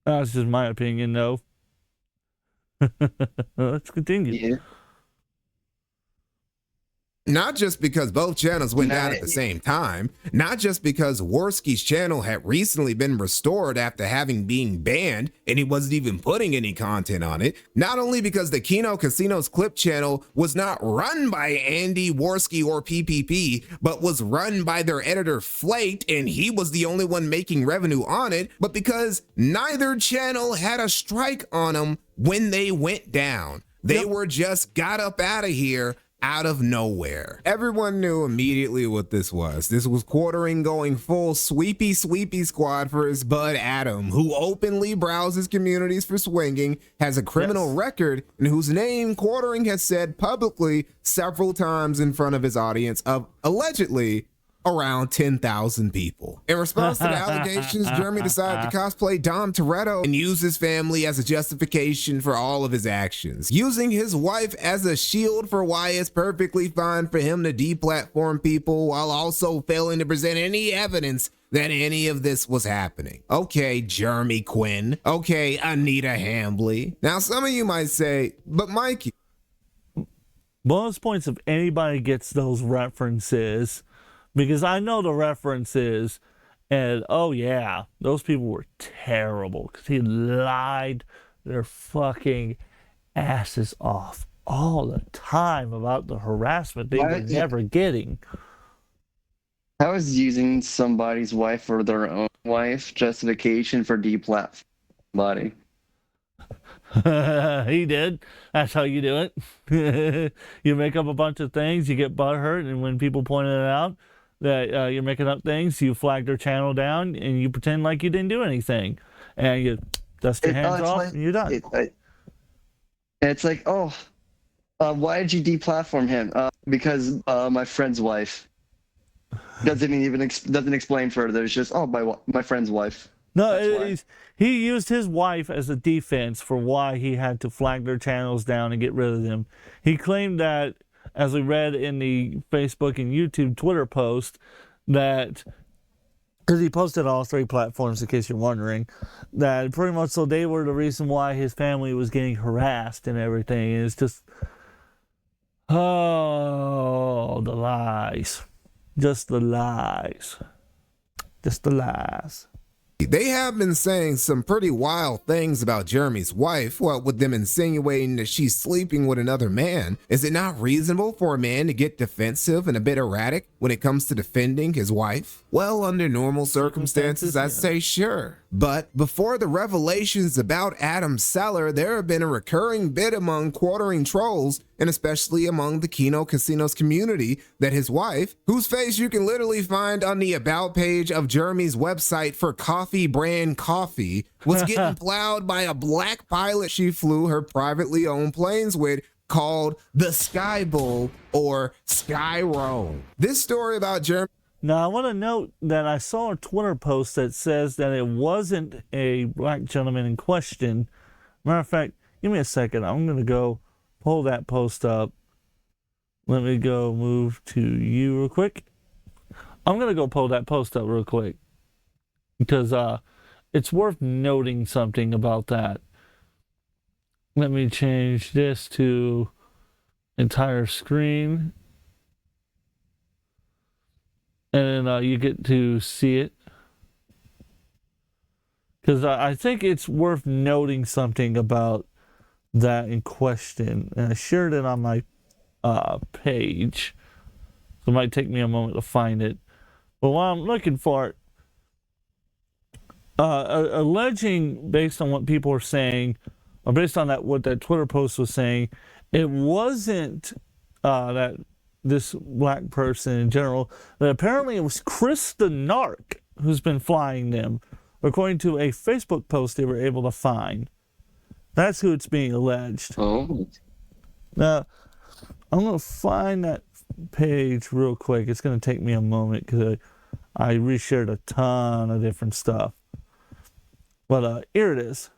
that's just my opinion, though. Let's continue. Yeah. Not just because both channels went down at the same time, not just because Worski's channel had recently been restored after having been banned and he wasn't even putting any content on it, not only because the Kino Casino's clip channel was not run by Andy Worski or PPP, but was run by their editor Flaked and he was the only one making revenue on it, but because neither channel had a strike on them when they went down. They were just got up out of here out of nowhere. Everyone knew immediately what this was. This was quartering going full sweepy squad for his bud Adam, who openly browses communities for swinging, has a criminal record, and whose name quartering has said publicly several times in front of his audience of allegedly around 10,000 people. In response to the allegations, Jeremy decided to cosplay Dom Toretto and use his family as a justification for all of his actions, using his wife as a shield for why it's perfectly fine for him to deplatform people while also failing to present any evidence that any of this was happening. Okay, Jeremy Quinn. Okay, Anita Hambley. Now, some of you might say, but Mikey. Bonus points if anybody gets those references, because I know the references, and oh yeah, those people were terrible because he lied their fucking asses off all the time about the harassment they were never getting. How is using somebody's wife or their own wife justification for deplatforming somebody? He did. That's how you do it. You make up a bunch of things, you get butthurt, and when people point it out that you're making up things, you flag their channel down and you pretend like you didn't do anything, and you dust your hands off and you're done. It's like, why did you deplatform him? Because my friend's wife. Doesn't explain further. It's just my friend's wife. No, That's why. he used his wife as a defense for why he had to flag their channels down and get rid of them. He claimed that, as we read in the Facebook and YouTube Twitter post, that, because he posted on all three platforms in case you're wondering, that pretty much so they were the reason why his family was getting harassed and everything. And it's just, oh, the lies. Just the lies. Just the lies. They have been saying some pretty wild things about Jeremy's wife, what with them insinuating that she's sleeping with another man. Is it not reasonable for a man to get defensive and a bit erratic when it comes to defending his wife? Well, under normal circumstances, I'd say sure. But before the revelations about Adam Seller, there have been a recurring bit among quartering trolls, and especially among the Kino Casinos community, that his wife, whose face you can literally find on the about page of Jeremy's website for coffee brand coffee, was getting plowed by a black pilot she flew her privately owned planes with, called the Sky Bull or Skyro. This story about Jeremy. Now, I want to note that I saw a Twitter post that says that it wasn't a black gentleman in question. Matter of fact, give me a second. I'm going to go pull that post up. Let me go move to you real quick. I'm going to go pull that post up real quick because it's worth noting something about that. Let me change this to entire screen. And then you get to see it. Because I think it's worth noting something about that in question. And I shared it on my page. So it might take me a moment to find it. But while I'm looking for it, alleging, based on what people are saying, or based on what that Twitter post was saying, it wasn't that this black person in general, that apparently it was Chris the Narc who's been flying them, according to a Facebook post they were able to find. That's who it's being alleged. Oh. Now, I'm going to find that page real quick. It's going to take me a moment because I reshared a ton of different stuff. But here it is.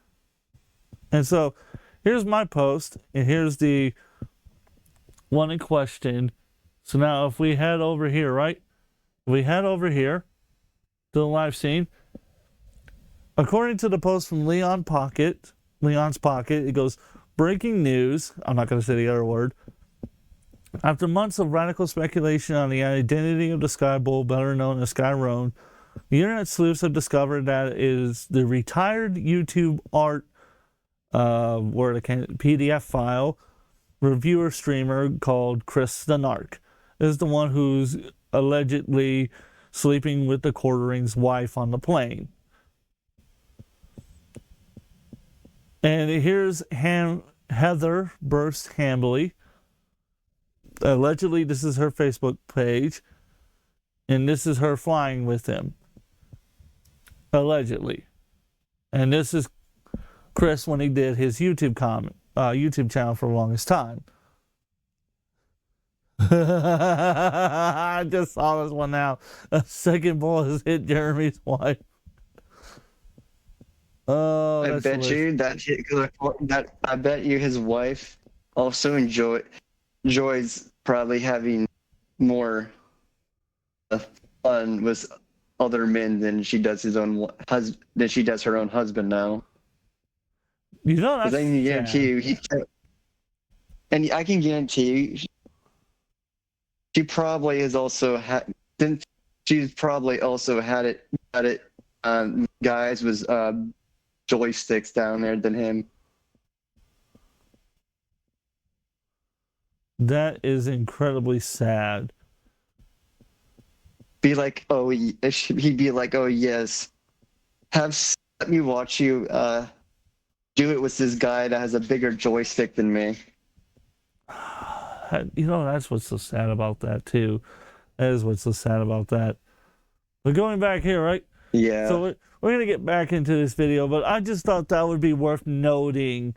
And so here's my post, and here's the one in question. So now if we head over here, right? If we head over here to the live scene, according to the post from Leon's Pocket, it goes, breaking news. I'm not going to say the other word. After months of radical speculation on the identity of the Sky Bull, better known as Skyroan, the internet sleuths have discovered that it is the retired YouTube art word account PDF file reviewer streamer called Chris the Narc. Is the one who's allegedly sleeping with the quartering's wife on the plane. And here's Heather Burst Hambley. Allegedly, this is her Facebook page. And this is her flying with him. Allegedly. And this is Chris when he did his YouTube channel for the longest time. I just saw this one now. A second ball has hit Jeremy's wife. Oh, I bet you I bet you his wife also enjoys probably having more fun with other men than she does her own husband now. You know, that's, I can guarantee you, and I can guarantee you, she probably has also had. She's probably also had it. Guys with joysticks down there than him. That is incredibly sad. Be like, oh, he'd be like, oh yes, let me watch you do it with this guy that has a bigger joystick than me. You know, that's what's so sad about that too. That is what's so sad about that. But going back here, right? Yeah. So we're going to get back into this video, but I just thought that would be worth noting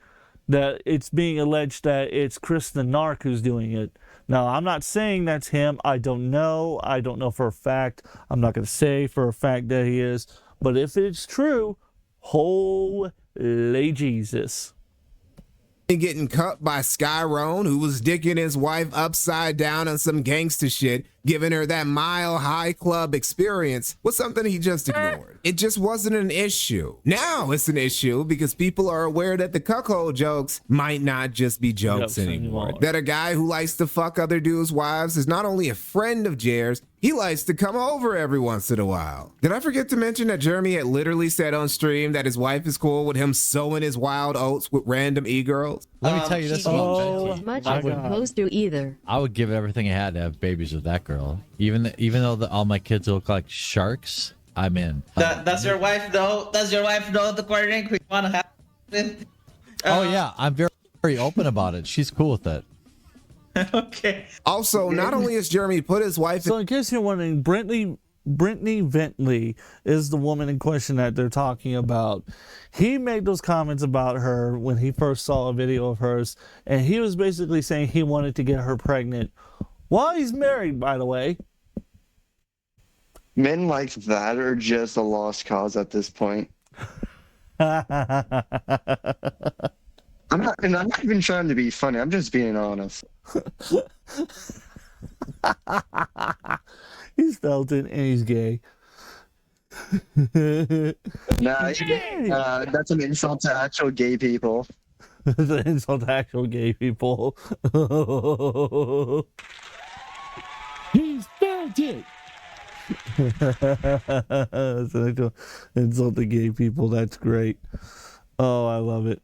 that it's being alleged that it's Chris the Narc who's doing it. Now, I'm not saying that's him. I don't know. I don't know for a fact. I'm not going to say for a fact that he is. But if it's true, holy Jesus. Getting cut by Skyrone, who was dicking his wife upside down on some gangster shit, giving her that Mile High Club experience, was something he just ignored. It just wasn't an issue. Now it's an issue because people are aware that the cuckold jokes might not just be jokes anymore. That a guy who likes to fuck other dudes' wives is not only a friend of Jer's, he likes to come over every once in a while. Did I forget to mention that Jeremy had literally said on stream that his wife is cool with him sowing his wild oats with random e-girls? Let me tell you this about Becky. Much as opposed to either. I would give everything I had to have babies with that girl. Even though all my kids look like sharks, I'm in. Does your wife know? Does your wife know the quartering we want to have with? Oh yeah, I'm very open about it. She's cool with it. Okay. Also, not only has Jeremy put his wife So in case you're wondering, Brittany Bentley is the woman in question that they're talking about. He made those comments about her when he first saw a video of hers, and he was basically saying he wanted to get her pregnant while he's married, by the way. Men like that are just a lost cause at this point. I'm not even trying to be funny. I'm just being honest. He's felt it and he's gay. Nah, that's an insult to actual gay people. That's an insult to actual gay people. He's felt it. That's an actual insult to gay people. That's great. Oh, I love it.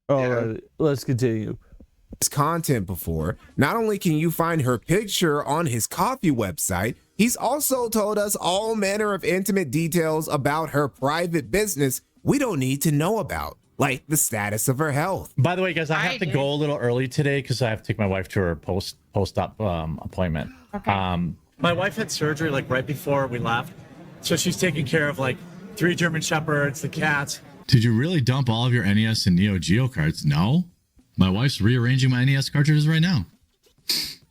All right, let's continue. His content before. Not only can you find her picture on his coffee website, he's also told us all manner of intimate details about her private business we don't need to know about, like the status of her health. By the way, guys, I have to go a little early today because I have to take my wife to her post-op appointment. Okay. My wife had surgery like right before we left, so she's taking care of like 3 German Shepherds, the cats. Did you really dump all of your NES and Neo Geo cards? No. My wife's rearranging my NES cartridges right now.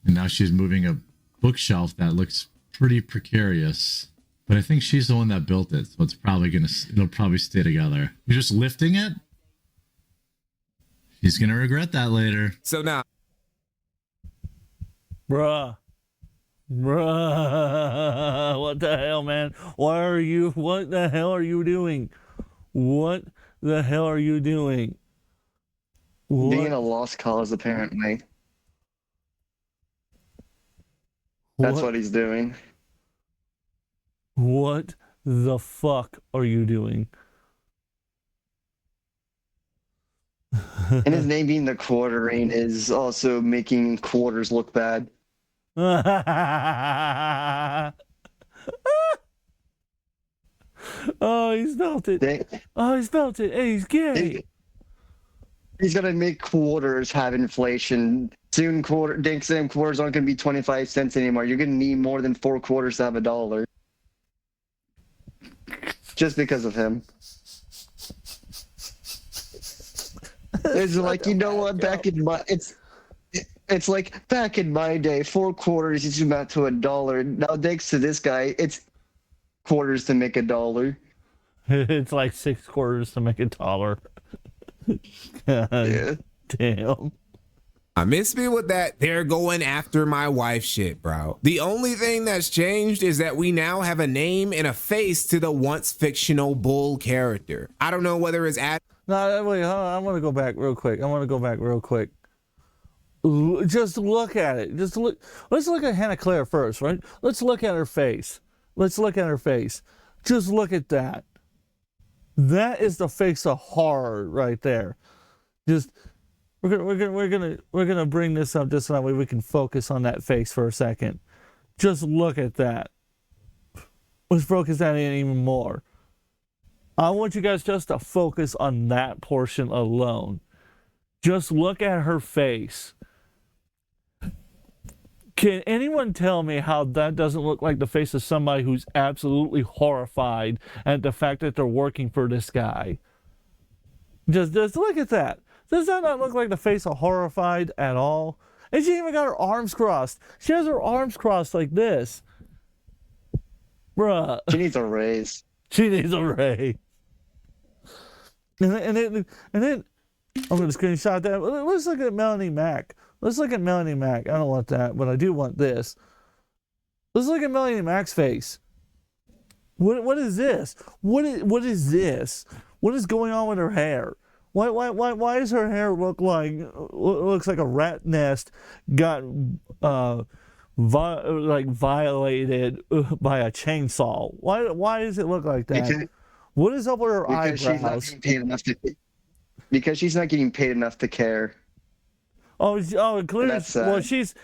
And now she's moving a bookshelf that looks pretty precarious. But I think she's the one that built it, so it'll probably stay together. You're just lifting it? She's gonna regret that later. So now, Bruh, what the hell, man? What the hell are you doing? What the hell are you doing? Being a lost cause, apparently. That's what he's doing. What the fuck are you doing? And his name being the quartering is also making quarters look bad. Oh, he spelt it. Oh, he spelt it. Hey, he's gay. He's gonna make quarters have inflation. Soon, quarters aren't gonna be 25 cents anymore. You're gonna need more than 4 quarters to have $1. Just because of him. It's like, you know what? It's like back in my day, 4 quarters used to amount to $1. Now, thanks to this guy, it's quarters to make $1. It's like 6 quarters to make $1. God damn. I miss me with that they're going after my wife shit, bro. The only thing that's changed is that we now have a name and a face to the once fictional bull character. I don't know whether it's No, wait, hold on. I want to go back real quick. Just look at it. Let's look at Hannah Claire first, right? Let's look at her face. Just look at that. That is the face of horror right there. Just we're gonna bring this up just so that way we can focus on that face for a second. Just look at that. Let's focus on it even more. I want you guys just to focus on that portion alone. Just look at her face. Can anyone tell me how that doesn't look like the face of somebody who's absolutely horrified at the fact that they're working for this guy? Just look at that. Does that not look like the face of horrified at all? And she even got her arms crossed. She has her arms crossed like this. Bruh. She needs a raise. She needs a raise. And then I'm gonna screenshot that. Let's look at Melanie Mac. Let's look at Melanie Mac. I don't want that, but I do want this. Let's look at Melanie Mac's face. What is this? What is this? What is going on with her hair? Why does her hair looks like a rat nest got violated by a chainsaw? Why does it look like that? What is up with her eyebrows? Because she's not getting paid enough to care. Clearly. Well, she's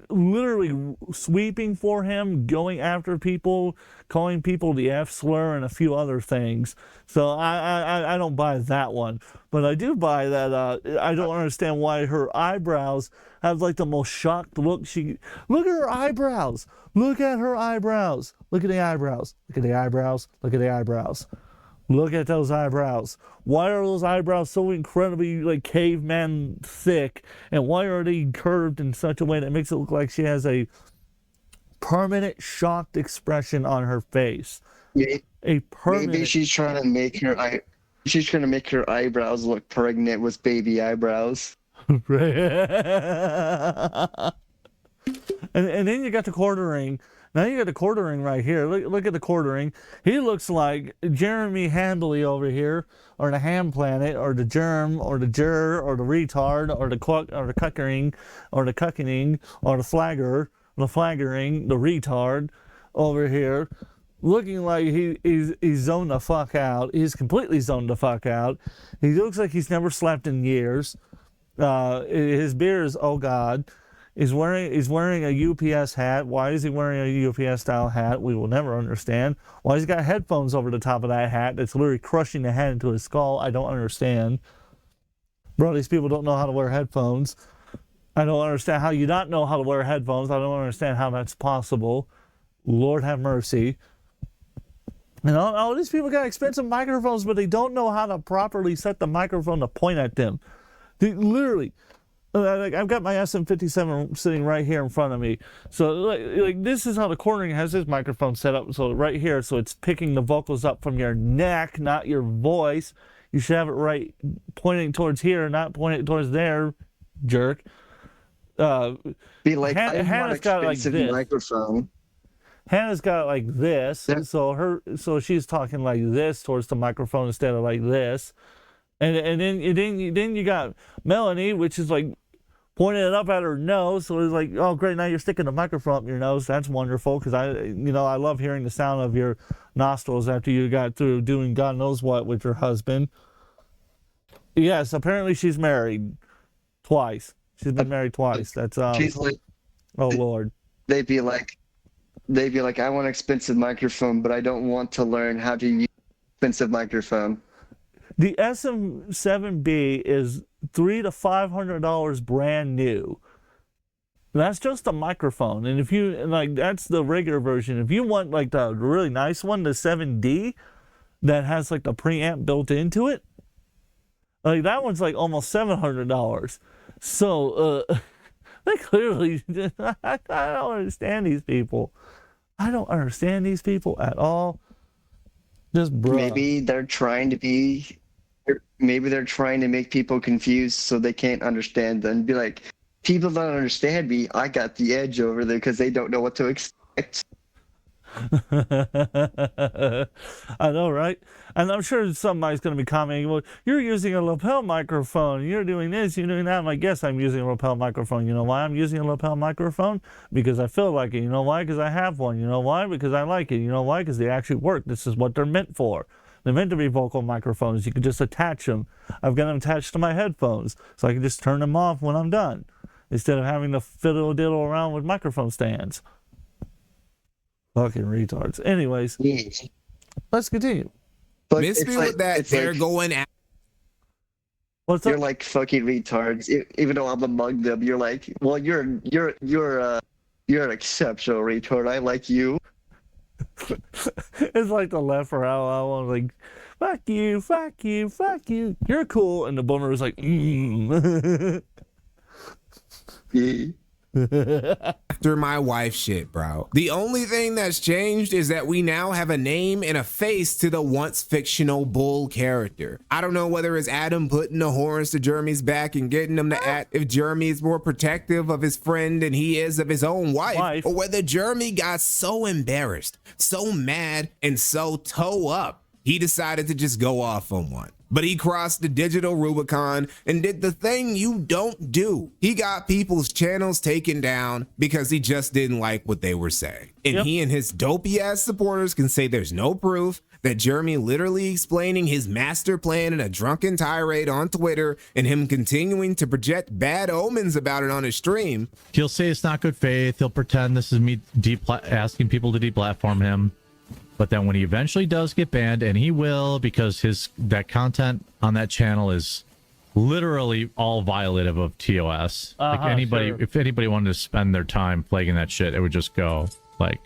literally sweeping for him, going after people, calling people the F slur and a few other things. So I don't buy that one, but I do buy that. I don't understand why her eyebrows have like the most shocked look. Look at her eyebrows. Look at her eyebrows. Look at the eyebrows. Look at the eyebrows. Look at the eyebrows. Look at those eyebrows. Why are those eyebrows so incredibly like caveman thick? And why are they curved in such a way that makes it look like she has a permanent shocked expression on her face? Maybe she's trying to make her eyebrows look pregnant with baby eyebrows. and then you got the quartering. Now you got the quartering right here. Look at the quartering. He looks like Jeremy Handley over here, or the Ham Planet, or the Germ, or the Jur, or the Retard, or the Cuckering, or the Cuckening, or the Flagger, the Flaggering, the Retard over here, looking like he's zoned the fuck out. He's completely zoned the fuck out. He looks like he's never slept in years. His beard is, oh God. He's wearing a UPS hat. Why is he wearing a UPS style hat? We will never understand. Why he's got headphones over the top of that hat that's literally crushing the hat into his skull. I don't understand. Bro, these people don't know how to wear headphones. I don't understand how you not know how to wear headphones. I don't understand how that's possible. Lord have mercy. And all these people got expensive microphones, but they don't know how to properly set the microphone to point at them. They literally... I've got my SM57 sitting right here in front of me. So like this is how the quartering has his microphone set up. So right here, so it's picking the vocals up from your neck, not your voice. You should have it right pointing towards here, not pointing towards there, jerk. Be like, Hannah's got it like this. Microphone. Hannah's got it like this. Yeah. So she's talking like this towards the microphone instead of like this. And then you got Melanie, which is like pointing it up at her nose. So it's like, oh great, now you're sticking the microphone up your nose. That's wonderful, because I love hearing the sound of your nostrils after you got through doing God knows what with your husband. Yes, apparently she's married twice. She's been married twice. That's She's like, oh Lord. They'd be like, I want an expensive microphone, but I don't want to learn how to use expensive microphone. The SM7B is $300 to $500 brand new. That's just a microphone, and if you like, that's the regular version. If you want like the really nice one, the 7D, that has like the preamp built into it, like that one's like almost $700. So they clearly, I don't understand these people. I don't understand these people at all. Just bruh. Maybe they're trying to make people confused so they can't understand them. Be like, people don't understand me. I got the edge over there because they don't know what to expect. I know, right? And I'm sure somebody's going to be commenting, well, you're using a lapel microphone. You're doing this, you're doing that. I'm like, yes, I'm using a lapel microphone. You know why I'm using a lapel microphone? Because I feel like it. You know why? Because I have one. You know why? Because I like it. You know why? Because they actually work. This is what they're meant for. They're meant to be vocal microphones. You can just attach them. I've got them attached to my headphones, so I can just turn them off when I'm done, instead of having to fiddle-diddle around with microphone stands. Fucking retards. Anyways, let's continue. But Miss me with that. They're going at. What's up? You're like fucking retards. Even though I'm among them, you're like, well, you're an exceptional retard. I like you. It's like the left or out. I was like, fuck you, fuck you, fuck you. You're cool, and the boomer was like, Yeah. after my wife shit, bro. The only thing that's changed is that we now have a name and a face to the once fictional bull character. I don't know whether it's Adam putting the horns to Jeremy's back and getting him to act if Jeremy is more protective of his friend than he is of his own wife, or whether Jeremy got so embarrassed, so mad, and so toe up, he decided to just go off on one. But he crossed the digital Rubicon and did the thing you don't do. He got people's channels taken down because he just didn't like what they were saying. And he and his dopey ass supporters can say there's no proof that Jeremy literally explaining his master plan in a drunken tirade on Twitter and him continuing to project bad omens about it on his stream. He'll say it's not good faith. He'll pretend this is me asking people to deplatform him. But then when he eventually does get banned, and he will, because that content on that channel is literally all violative of TOS. Like anybody, if anybody wanted to spend their time plaguing that shit, it would just go like.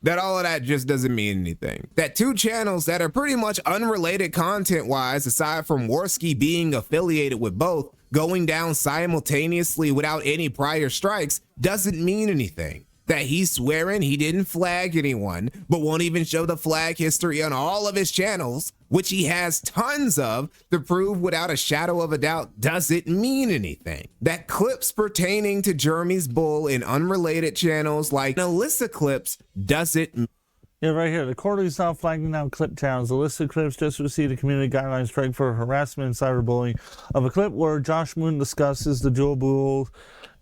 That all of that just doesn't mean anything. That two channels that are pretty much unrelated content-wise, aside from Worski being affiliated with both, going down simultaneously without any prior strikes, doesn't mean anything. That he's swearing he didn't flag anyone, but won't even show the flag history on all of his channels, which he has tons of, to prove without a shadow of a doubt doesn't mean anything. That clips pertaining to Jeremy's bull in unrelated channels like Alyssa clips doesn't. Yeah, right here. The quarterly is now flagging down clip channels. The list of clips just received a community guidelines strike for harassment and cyberbullying of a clip where Josh Moon discusses the Jewel Bull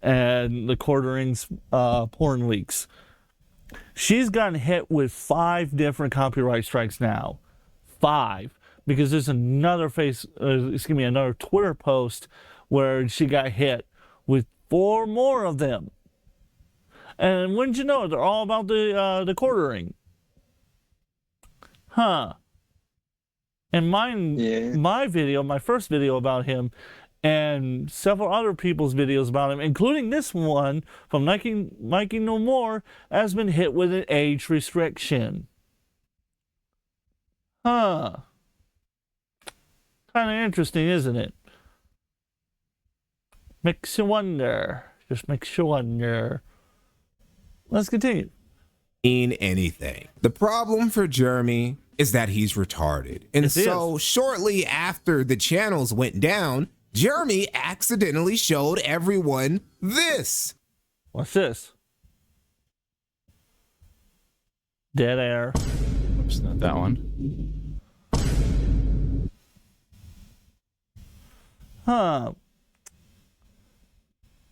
and the Quartering's porn leaks. She's gotten hit with 5 different copyright strikes now. 5. Because there's another another Twitter post where she got hit with 4 more of them. And wouldn't you know it, they're all about the Quartering. Huh. And my video, my first video about him, and several other people's videos about him, including this one from Mikey No More, has been hit with an age restriction. Huh. Kind of interesting, isn't it? Makes you wonder. Just makes you wonder. Let's continue. Mean anything. The problem for Jeremy is that he's retarded. And so shortly after the channels went down, Jeremy accidentally showed everyone this. What's this? Dead air. Oops, not that one. Huh.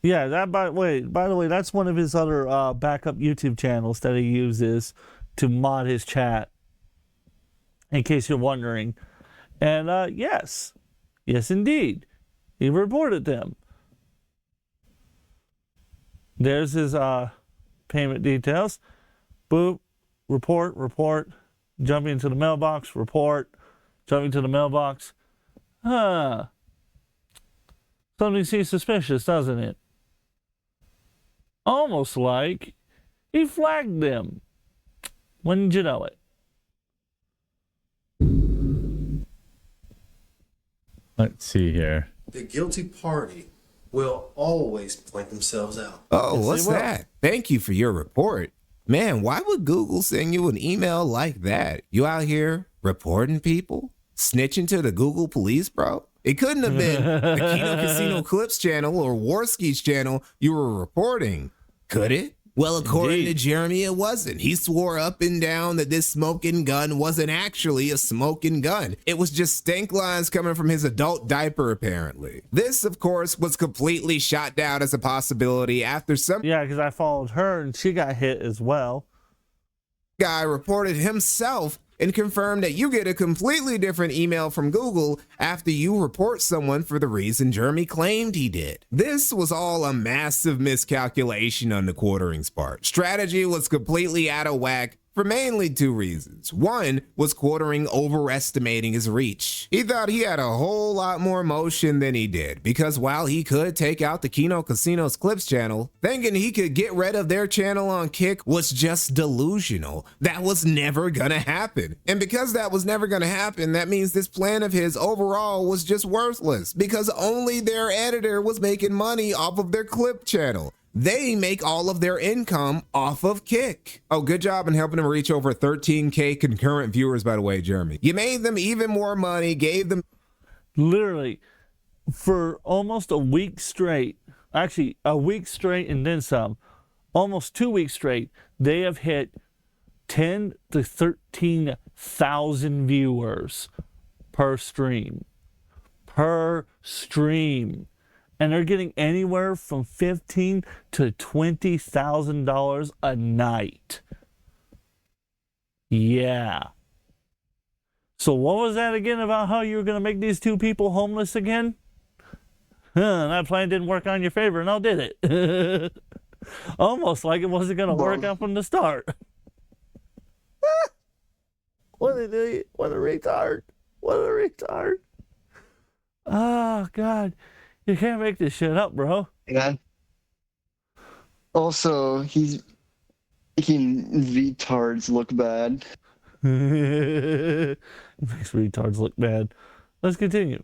Yeah, by the way, that's one of his other backup YouTube channels that he uses to mod his chat, in case you're wondering. And yes indeed, he reported them. There's his payment details. Boop, report, jumping into the mailbox, report, jumping to the mailbox. Huh. Something seems suspicious, doesn't it? Almost like he flagged them. When did you know it? Let's see here. The guilty party will always point themselves out. Oh, Yes, what's they will. that? Thank you for your report. Man, why would Google send you an email like that? You out here reporting people? Snitching to the Google police, bro? It couldn't have been the Kino Casino Clips channel or Warski's channel you were reporting, could it? Well, according to Jeremy, it wasn't. He swore up and down that this smoking gun wasn't actually a smoking gun. It was just stink lines coming from his adult diaper, apparently. This, of course, was completely shot down as a possibility after some because I followed her and she got hit as well. Guy reported himself and confirmed that you get a completely different email from Google after you report someone for the reason Jeremy claimed he did. This was all a massive miscalculation on the Quartering's part. Strategy was completely out of whack for mainly 2 reasons. One was Quartering overestimating his reach. He thought he had a whole lot more motion than he did, because while he could take out the Kino Casino's Clips channel, thinking he could get rid of their channel on Kick was just delusional. That was never gonna happen. And because that was never gonna happen, that means this plan of his overall was just worthless, because only their editor was making money off of their Clip channel. They make all of their income off of Kick. Oh, good job in helping them reach over 13K concurrent viewers, by the way, Jeremy. You made them even more money, gave them... Literally, for almost a week straight, actually a week straight and then some, almost 2 weeks straight, they have hit 10 to 13,000 viewers per stream. Per stream. And they're getting anywhere from $15,000 to $20,000 a night. Yeah. So what was that again about how you were going to make these two people homeless again? That plan didn't work on your favor, now did it? Almost like it wasn't going to work out from the start. What an idiot. What a retard. What a retard. Oh, God. You can't make this shit up, bro. Yeah. Also, he's making retards look bad. It makes retards look bad. Let's continue.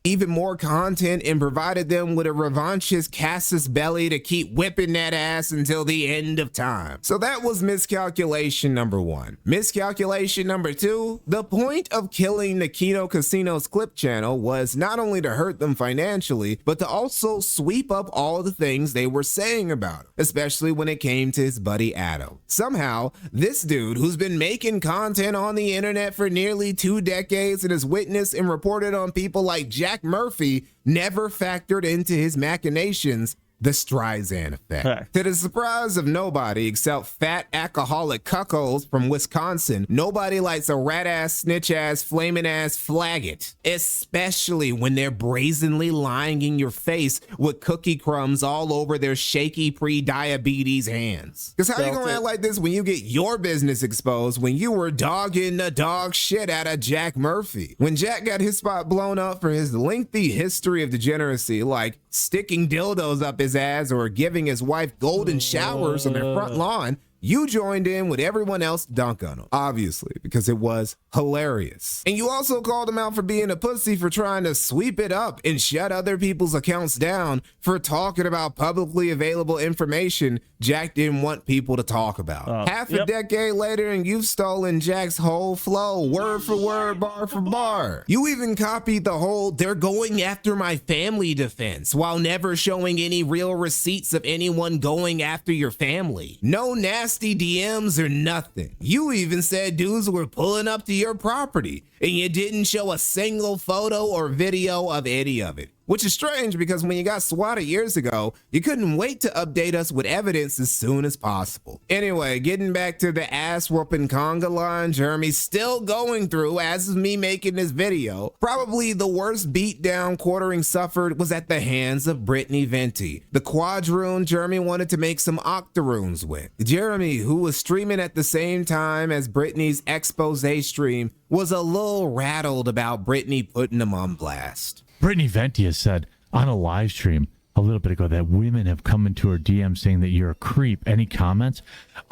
Even more content and provided them with a revanchist Casus belly to keep whipping that ass until the end of time. So that was miscalculation number 1. Miscalculation number 2, the point of killing the Kino Casino's clip channel was not only to hurt them financially, but to also sweep up all the things they were saying about him, especially when it came to his buddy Adam. Somehow, this dude who's been making content on the internet for nearly 2 decades and has witnessed and reported on people like Jack Murphy never factored into his machinations the Streisand effect. To the surprise of nobody except fat alcoholic cuckolds from Wisconsin, nobody likes a rat-ass, snitch-ass, flaming-ass flaggot, especially when they're brazenly lying in your face with cookie crumbs all over their shaky pre-diabetes hands. Because how you gonna act like this when you get your business exposed when you were dogging the dog shit out of Jack Murphy? When Jack got his spot blown up for his lengthy history of degeneracy, like sticking dildos up his ass or giving his wife golden showers on their front lawn, you joined in with everyone else to dunk on him, obviously, because it was hilarious. And you also called him out for being a pussy for trying to sweep it up and shut other people's accounts down for talking about publicly available information Jack didn't want people to talk about. Half a decade later, and you've stolen Jack's whole flow, word for word, bar for bar. You even copied the whole "they're going after my family" defense while never showing any real receipts of anyone going after your family. No nasty DMs or nothing. You even said dudes were pulling up to your property, and you didn't show a single photo or video of any of it. Which is strange because when you got swatted years ago, you couldn't wait to update us with evidence as soon as possible. Anyway, getting back to the ass whooping conga line Jeremy's still going through as of me making this video, probably the worst beatdown quartering suffered was at the hands of Brittany Venti, the quadroon Jeremy wanted to make some octoroons with. Jeremy, who was streaming at the same time as Brittany's expose stream, was a little rattled about Brittany putting him on blast. Brittany Venti has said on a live stream a little bit ago that women have come into her DM saying that you're a creep. Any comments?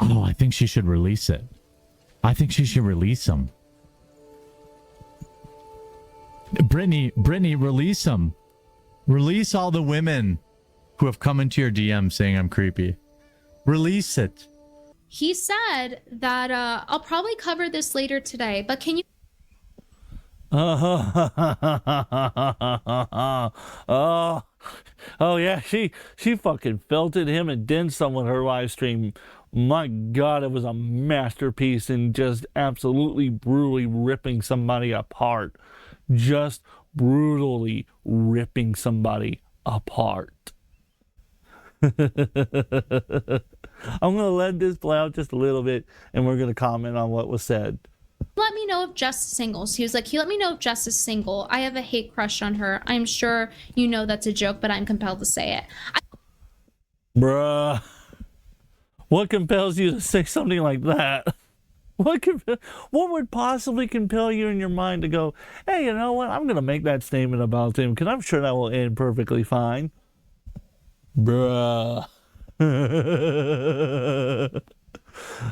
Oh, I think she should release it. I think she should release them. Brittany, release them. Release all the women who have come into your DM saying I'm creepy. Release it. He said that I'll probably cover this later today, but can you... Oh yeah, she fucking felted him and then some with her live stream. My God, it was a masterpiece and just absolutely brutally ripping somebody apart. Just brutally ripping somebody apart. I'm gonna let this play out just a little bit and we're gonna comment on what was said. Let me know if Jess is single. So he was like, let me know if Jess is single. I have a hate crush on her. I'm sure you know that's a joke, but I'm compelled to say it. Bruh. What compels you to say something like that? What would possibly compel you in your mind to go, hey, you know what? I'm going to make that statement about him because I'm sure that will end perfectly fine. Bruh.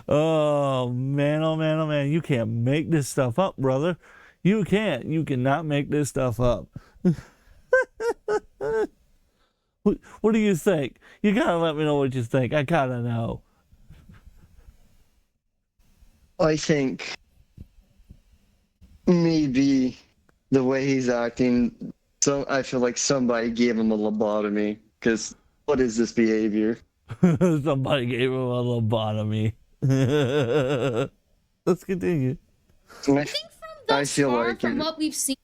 Oh man, oh man, oh man. You can't make this stuff up, brother. You can't. You cannot make this stuff up. What do you think? You gotta let me know what you think. I gotta know. I think maybe the way he's acting, so I feel like somebody gave him a lobotomy. Because what is this behavior? Somebody gave him a lobotomy. Let's continue. I feel like from what we've seen,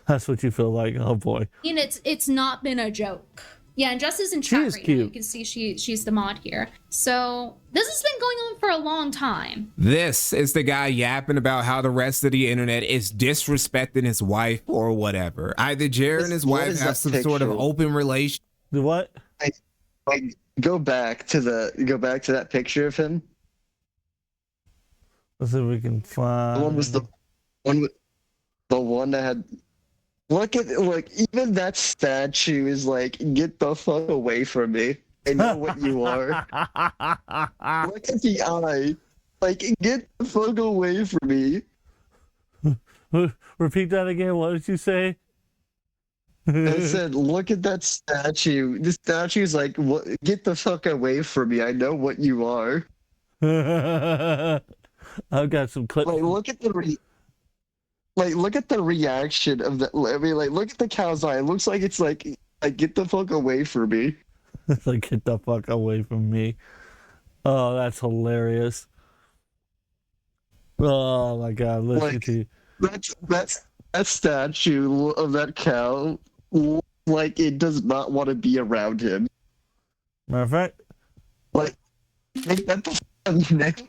that's what you feel like. Oh boy. it's not been a joke. Yeah, and Jess is in chat right now. You can see she's the mod here. So this has been going on for a long time. This is the guy yapping about how the rest of the internet is disrespecting his wife or whatever. Either Jared and his wife have some sort of open relation. The what? I go back to that picture of him. Let's see if we can find. The one was the one that had. Look, even that statue is like, get the fuck away from me. I know what you are. Look at the eye. Like, get the fuck away from me. Repeat that again. What did you say? I said, look at that statue. The statue's like, what? Get the fuck away from me. I know what you are. I've got some clips. Like, look at the reaction of the. I mean, like, look at the cow's eye. It looks like it's like get the fuck away from me. It's like, get the fuck away from me. Oh, that's hilarious. Oh my god, listen to you. That statue of that cow, like, it does not want to be around him. Matter of fact, like that next.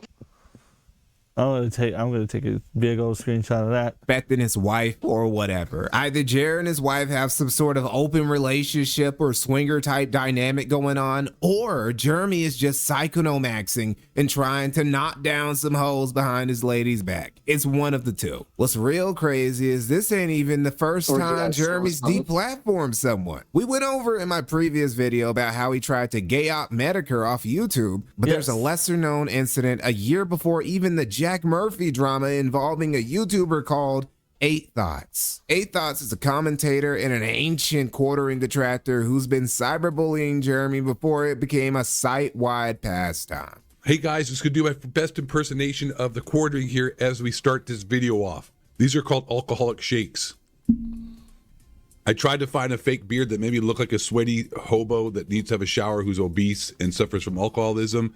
I'm gonna take a big old screenshot of that. Respecting his wife or whatever. Either Jared and his wife have some sort of open relationship or swinger type dynamic going on, or Jeremy is just psychonomaxing and trying to knock down some hoes behind his lady's back. It's one of the two. What's real crazy is this ain't even the first time Jeremy's deplatformed someone. We went over in my previous video about how he tried to gay op Medicare off YouTube, but there's a lesser known incident a year before even the Jack Murphy drama involving a YouTuber called 8 Thoughts. 8 Thoughts is a commentator and an ancient quartering detractor who's been cyberbullying Jeremy before it became a site-wide pastime. Hey guys, just gonna do my best impersonation of the quartering here as we start this video off. These are called alcoholic shakes. I tried to find a fake beard that made me look like a sweaty hobo that needs to have a shower who's obese and suffers from alcoholism,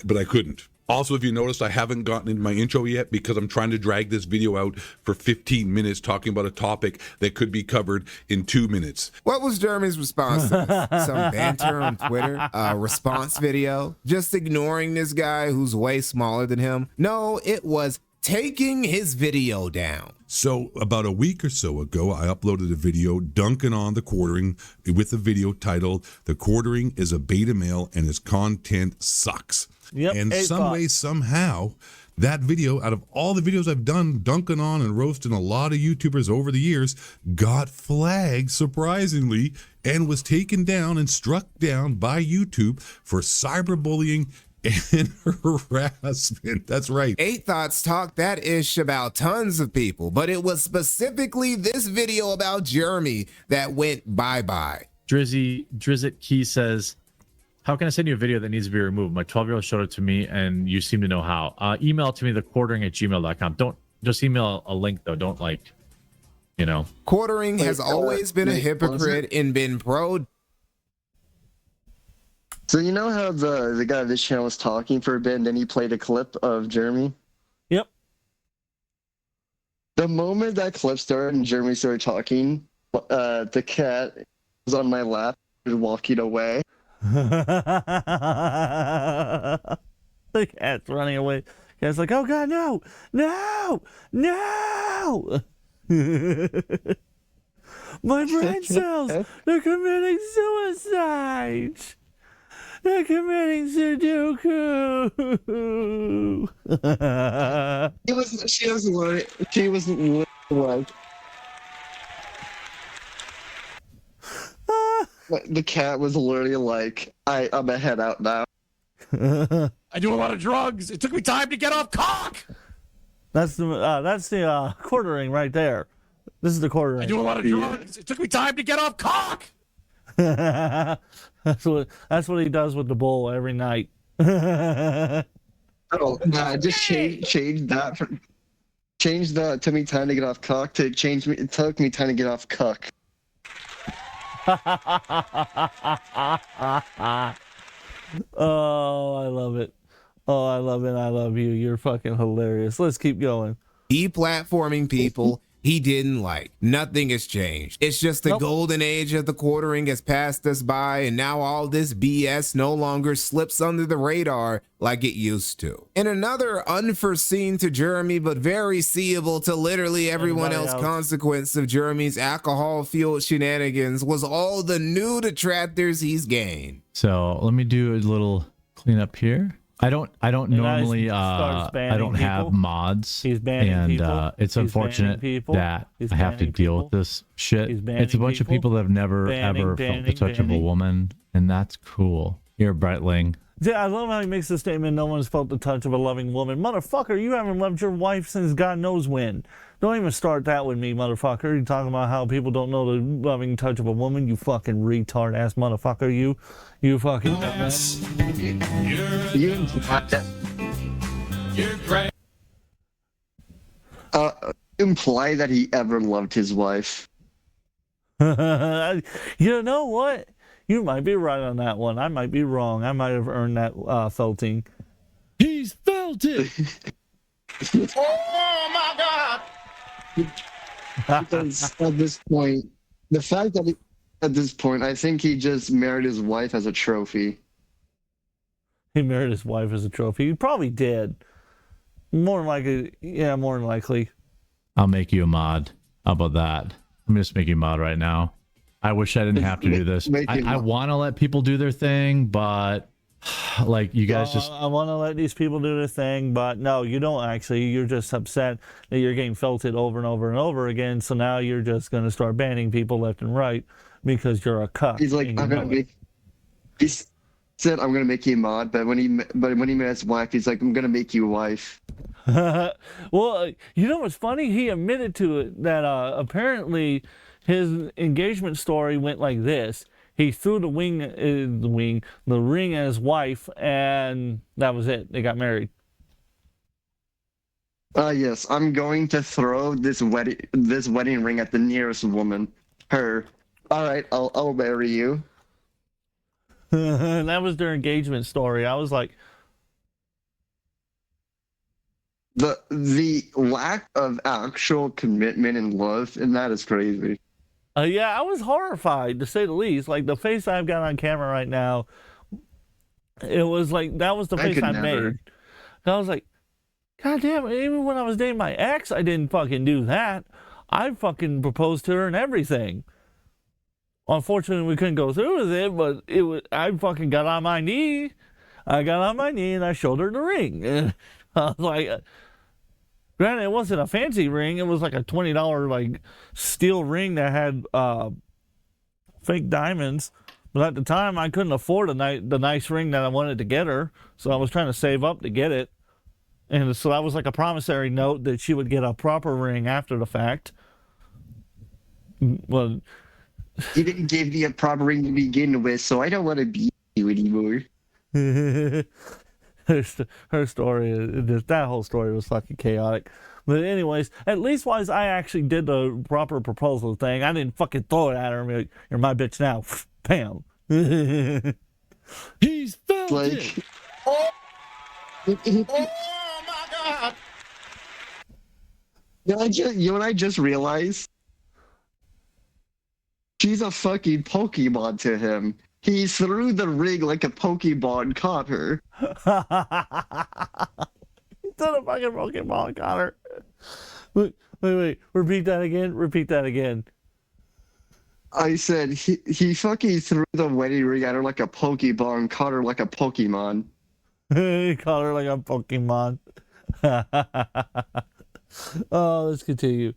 but I couldn't. Also, if you noticed, I haven't gotten into my intro yet because I'm trying to drag this video out for 15 minutes talking about a topic that could be covered in 2 minutes. What was Jeremy's response to this? Some banter on Twitter? A response video? Just ignoring this guy who's way smaller than him? No, it was taking his video down. So about a week or so ago, I uploaded a video dunking on the quartering with a video titled, "The Quartering is a Beta Male and His Content Sucks." Yep, and some way, somehow, that video, out of all the videos I've done dunking on and roasting a lot of YouTubers over the years, got flagged, surprisingly, and was taken down and struck down by YouTube for cyberbullying and harassment. That's right. 8 Thoughts talked that ish about tons of people, but it was specifically this video about Jeremy that went bye-bye. Drizzit Key says, how can I send you a video that needs to be removed? My 12-year-old showed it to me and you seem to know how. Email to me, thequartering@gmail.com. Don't just email a link though. Don't Quartering has always been a hypocrite and been pro. So you know how the guy of this channel was talking for a bit and then he played a clip of Jeremy? Yep. The moment that clip started and Jeremy started talking, the cat was on my lap and walking away. The cat's running away. The cat's like, oh god, no, no, no. My brain cells, they're committing suicide. They're committing Sudoku. She wasn't like. The cat was literally like, I'm gonna head out now. I do a lot of drugs. It took me time to get off cock. That's the quartering right there. This is the quartering. I do a lot of drugs. It took me time to get off cock. that's what he does with the bowl every night. Oh, just change that. Change the took me time to get off cuck to change me. It took me time to get off cuck. Oh, I love it. Oh, I love it. I love you. You're fucking hilarious. Let's keep going. Deplatforming people he didn't like. Nothing has changed. It's just the golden age of the quartering has passed us by, and now all this BS no longer slips under the radar like it used to. And another unforeseen to Jeremy, but very seeable to literally everyone else consequence of Jeremy's alcohol-fueled shenanigans was all the new detractors he's gained. So let me do a little cleanup here. I don't normally I don't have mods, and it's unfortunate that I have to deal with this shit. It's a bunch of people that have never ever felt the touch of a woman, and that's cool. You're a Brightling. Yeah, I love how he makes the statement, no one's felt the touch of a loving woman. Motherfucker, you haven't loved your wife since God knows when. Don't even start that with me, motherfucker. You're talking about how people don't know the loving touch of a woman. You fucking retard ass motherfucker. You fucking. You're great. Imply that he ever loved his wife. You know what? You might be right on that one. I might be wrong. I might have earned that felting. He's felt it. Oh my God! Because at this point, the fact that at this point, I think he just married his wife as a trophy. He married his wife as a trophy. He probably did. More than likely, yeah, more than likely. I'll make you a mod. How about that? I'm just making you a mod right now. I wish I didn't have to do this. I want to let people do their thing, but like you guys just... I want to let these people do their thing, but no, you don't actually. You're just upset that you're getting felted over and over and over again, so now you're just going to start banning people left and right because you're a cuck. He's like, he said, I'm going to make you a mod, but when he met his wife, he's like, I'm going to make you a wife. Well, you know what's funny? He admitted to it that apparently his engagement story went like this. He threw the ring at his wife, and that was it. They got married. Yes, I'm going to throw this wedding ring at the nearest woman. Her. All right, I'll marry you. That was their engagement story. I was like, the lack of actual commitment and love, and that is crazy. Yeah, I was horrified, to say the least. Like, the face I've got on camera right now, it was like, that was the face I made. And I was like, God damn, even when I was dating my ex, I didn't fucking do that. I fucking proposed to her and everything. Unfortunately, we couldn't go through with it, but I fucking got on my knee. I got on my knee and I showed her the ring. And I was like... Granted, it wasn't a fancy ring. It was like a $20 like steel ring that had fake diamonds. But at the time, I couldn't afford the nice ring that I wanted to get her. So I was trying to save up to get it. And so that was like a promissory note that she would get a proper ring after the fact. Well, he didn't give me a proper ring to begin with, so I don't want to be you anymore. Her story, that whole story was fucking chaotic. But anyways, at least wise, I actually did the proper proposal thing. I didn't fucking throw it at her and be like, you're my bitch now. Bam. He's felt it. Oh my God. You know what I just realized? She's a fucking Pokemon to him. He threw the ring like a Pokemon caught her. He threw a fucking Pokemon caught her. Wait. Repeat that again. I said he fucking threw the wedding ring at her like a Pokemon, caught her like a Pokemon. He caught her like a Pokemon. Oh, let's continue.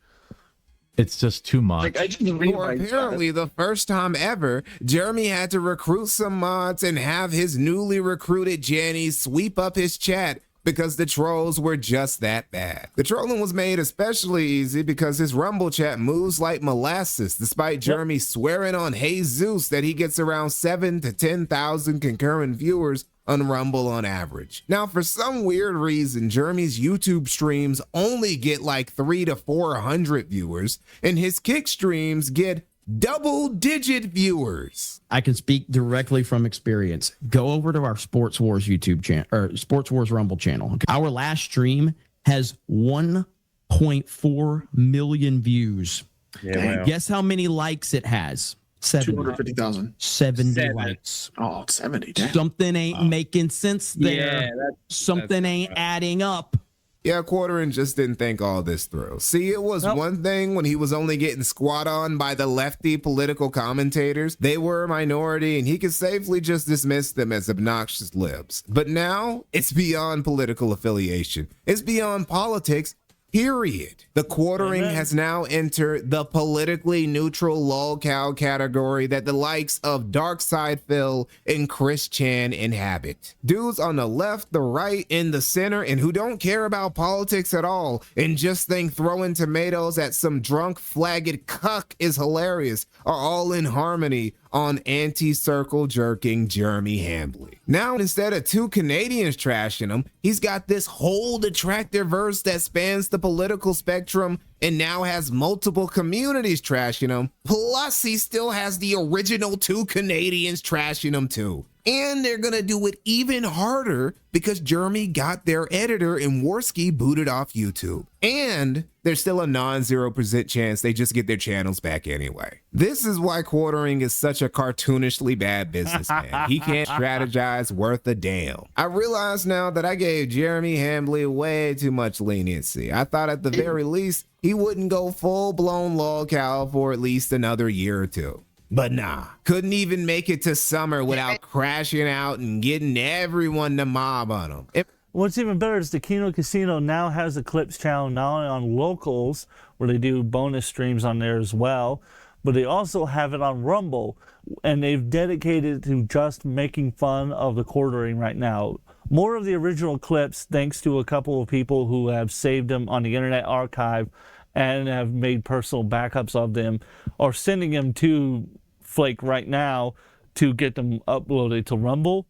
It's just too much. For apparently the first time ever, Jeremy had to recruit some mods and have his newly recruited Janny sweep up his chat because the trolls were just that bad. The trolling was made especially easy because his Rumble chat moves like molasses, despite Jeremy swearing on Jesus that he gets around 7 to 10,000 concurrent viewers on Rumble on average. Now, for some weird reason, Jeremy's YouTube streams only get like 300 to 400 viewers, and his kick streams get double-digit viewers. I can speak directly from experience. Go over to our Sports Wars YouTube channel, or Sports Wars Rumble channel. Our last stream has 1.4 million views. Yeah, wow. Guess how many likes it has? 250,000. 70 likes. Oh, 70. Damn. Something ain't making sense there. Yeah, Something ain't adding up. Yeah, Quartering just didn't think all this through. See, it was one thing when he was only getting squat on by the lefty political commentators. They were a minority, and he could safely just dismiss them as obnoxious libs. But now, it's beyond political affiliation. It's beyond politics, period. The Quartering has now entered the politically neutral lolcow category that the likes of Darkside Phil and Chris Chan inhabit. Dudes on the left, the right, and the center, and who don't care about politics at all and just think throwing tomatoes at some drunk flagged cuck is hilarious, are all in harmony on anti-circle jerking Jeremy Hambley. Now, instead of 2 Canadians trashing him, he's got this whole detractor-verse that spans the political spectrum and now has multiple communities trashing him. Plus, he still has the original 2 Canadians trashing him too. And they're gonna do it even harder because Jeremy got their editor and Worski booted off YouTube. And there's still a non-0% chance they just get their channels back anyway. This is why Quartering is such a cartoonishly bad businessman. He can't strategize worth a damn. I realize now that I gave Jeremy Hambley way too much leniency. I thought at the very least he wouldn't go full-blown lolcow for at least another year or two. But nah, couldn't even make it to summer without crashing out and getting everyone to mob on him. What's even better is the Kino Casino now has a clips channel not only on locals, where they do bonus streams on there as well, but they also have it on Rumble, and they've dedicated it to just making fun of the Quartering right now. More of the original clips, thanks to a couple of people who have saved them on the Internet Archive and have made personal backups of them, or sending them to Flake right now to get them uploaded to Rumble.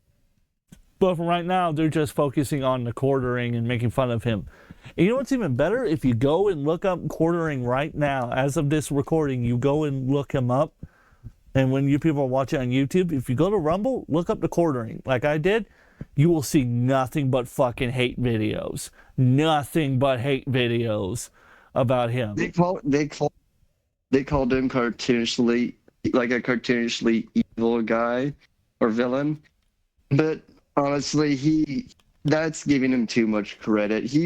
But for right now, they're just focusing on the Quartering and making fun of him. And you know what's even better? If you go and look up Quartering right now, as of this recording, you go and look him up. And when you people are watching on YouTube, if you go to Rumble, look up the Quartering like I did, you will see nothing but fucking hate videos. Nothing but hate videos about him. They called him cartoonishly, like a cartoonishly evil guy or villain. But honestly, that's giving him too much credit. He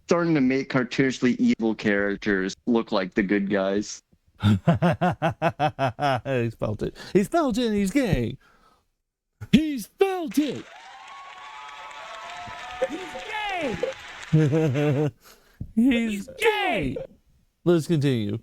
starting to make cartoonishly evil characters look like the good guys. He spelled it. He spelled it and he's gay. He spelled it. He's gay. He's gay. Let's continue.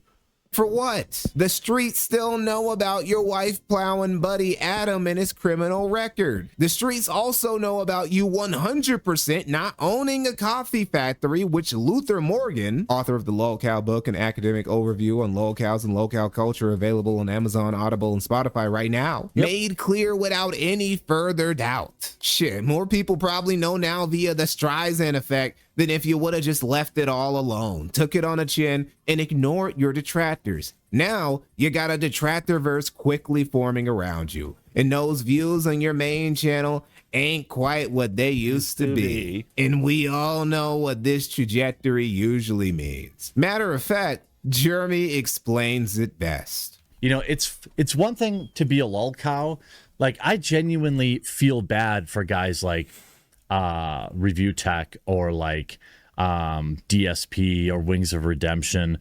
For what? The streets still know about your wife plowing buddy Adam and his criminal record. The streets also know about you 100% not owning a coffee factory, which Luther Morgan, author of the Lolcow book, an academic overview on lolcows and lolcow culture, available on Amazon, Audible, and Spotify right now, made clear without any further doubt. Shit, more people probably know now via the Streisand effect than if you would have just left it all alone, took it on a chin, and ignored your detractors. Now, you got a detractorverse quickly forming around you, and those views on your main channel ain't quite what they used to be. And we all know what this trajectory usually means. Matter of fact, Jeremy explains it best. You know, it's one thing to be a lolcow. Like, I genuinely feel bad for guys like Review Tech or like DSP or Wings of Redemption.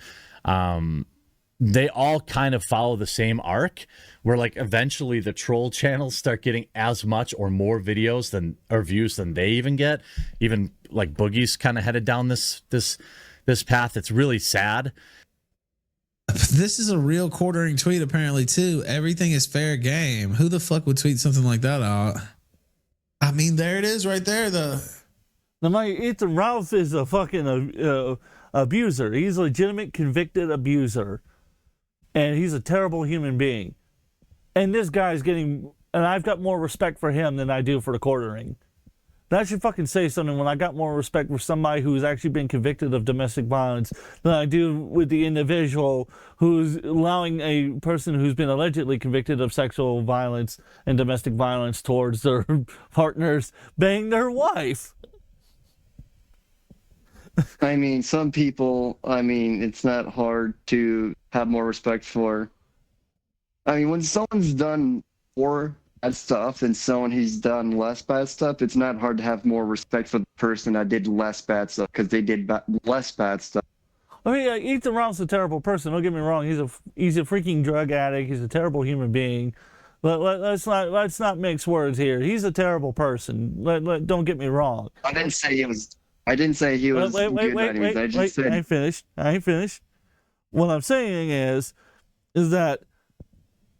They all kind of follow the same arc where like eventually the troll channels start getting as much or more videos than or views than they even get. Even like Boogie's kind of headed down this path. It's really sad. This is a real Quartering tweet apparently too. Everything is fair game. Who the fuck would tweet something like that out? I mean, there it is right there. Now, my Ethan Ralph is a fucking abuser. He's a legitimate convicted abuser. And he's a terrible human being. And this guy's getting... And I've got more respect for him than I do for the quartering. That should fucking say something when I got more respect for somebody who's actually been convicted of domestic violence than I do with the individual who's allowing a person who's been allegedly convicted of sexual violence and domestic violence towards their partners bang their wife. I mean, some people, it's not hard to have more respect for. I mean, when someone's done more bad stuff than someone who's done less bad stuff, it's not hard to have more respect for the person that did less bad stuff because they did less bad stuff. I mean, Ethan Ralph's a terrible person. Don't get me wrong. He's a freaking drug addict. He's a terrible human being. Let's not mix words here. He's a terrible person. Don't get me wrong. I didn't say he was. I didn't say he was good. I just said. I ain't finished. What I'm saying is that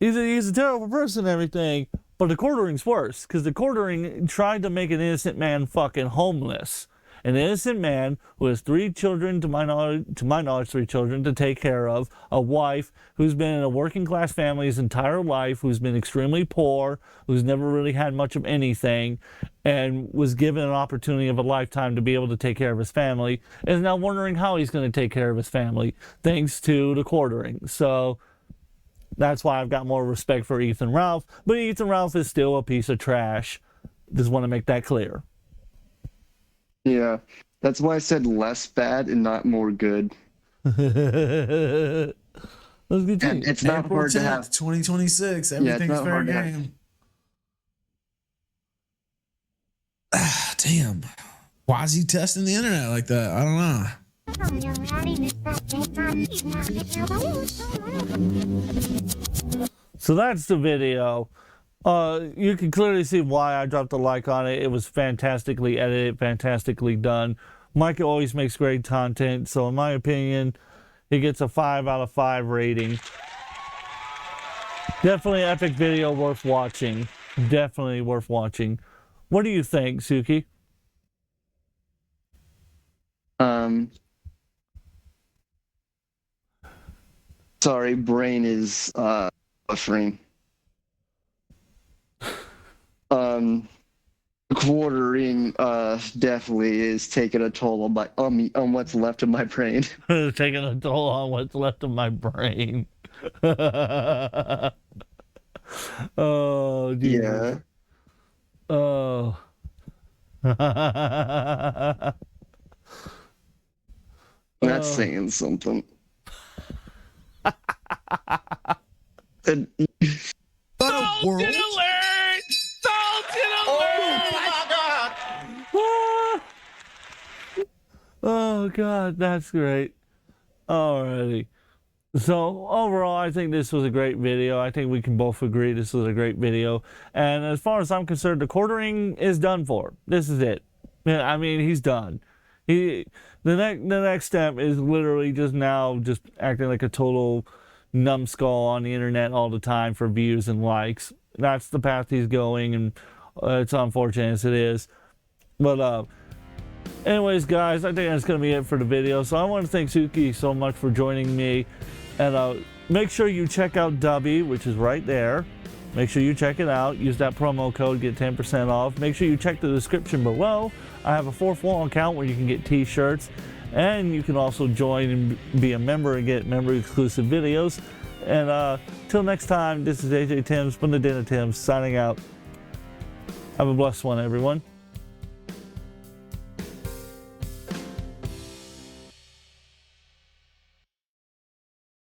he's a terrible person and everything. But the quartering's worse, because the quartering tried to make an innocent man fucking homeless. An innocent man who has 3 children, to my knowledge 3 children to take care of, a wife who's been in a working class family his entire life, who's been extremely poor, who's never really had much of anything, and was given an opportunity of a lifetime to be able to take care of his family, is now wondering how he's going to take care of his family, thanks to the quartering. So... that's why I've got more respect for Ethan Ralph. But Ethan Ralph is still a piece of trash. Just want to make that clear. Yeah. That's why I said less bad and not more good. Let's continue. It's not April hard 10th, to have. 2026. Everything's fair game. Damn. Why is he testing the internet like that? I don't know. So that's the video. You can clearly see why I dropped a like on it. It was fantastically edited, fantastically done. Mike always makes great content, so in my opinion, he gets a 5 out of 5 rating. Definitely an epic video worth watching. Definitely worth watching. What do you think, Suki? Sorry, brain is buffering. Quartering definitely is taking a toll on what's left of my brain. Taking a toll on what's left of my brain. Oh, dear. Yeah. Oh. That's saying something. Salted alert! Salted alert! Oh my god! Oh god, that's great. Alrighty. So overall, I think this was a great video. I think we can both agree this was a great video. And as far as I'm concerned, the quartering is done for. This is it. I mean, he's done. The next step is literally just acting like a total numbskull on the internet all the time for views and likes. That's the path he's going, and it's unfortunate as it is. But anyways, guys, I think that's going to be it for the video. So I want to thank Suki so much for joining me. And make sure you check out Dubby, which is right there. Make sure you check it out. Use that promo code, get 10% off. Make sure you check the description below. I have a 4th wall account where you can get t-shirts. And you can also join and be a member and get member-exclusive videos. And till next time, this is AJ Timbs from the Den of Timbs signing out. Have a blessed one, everyone.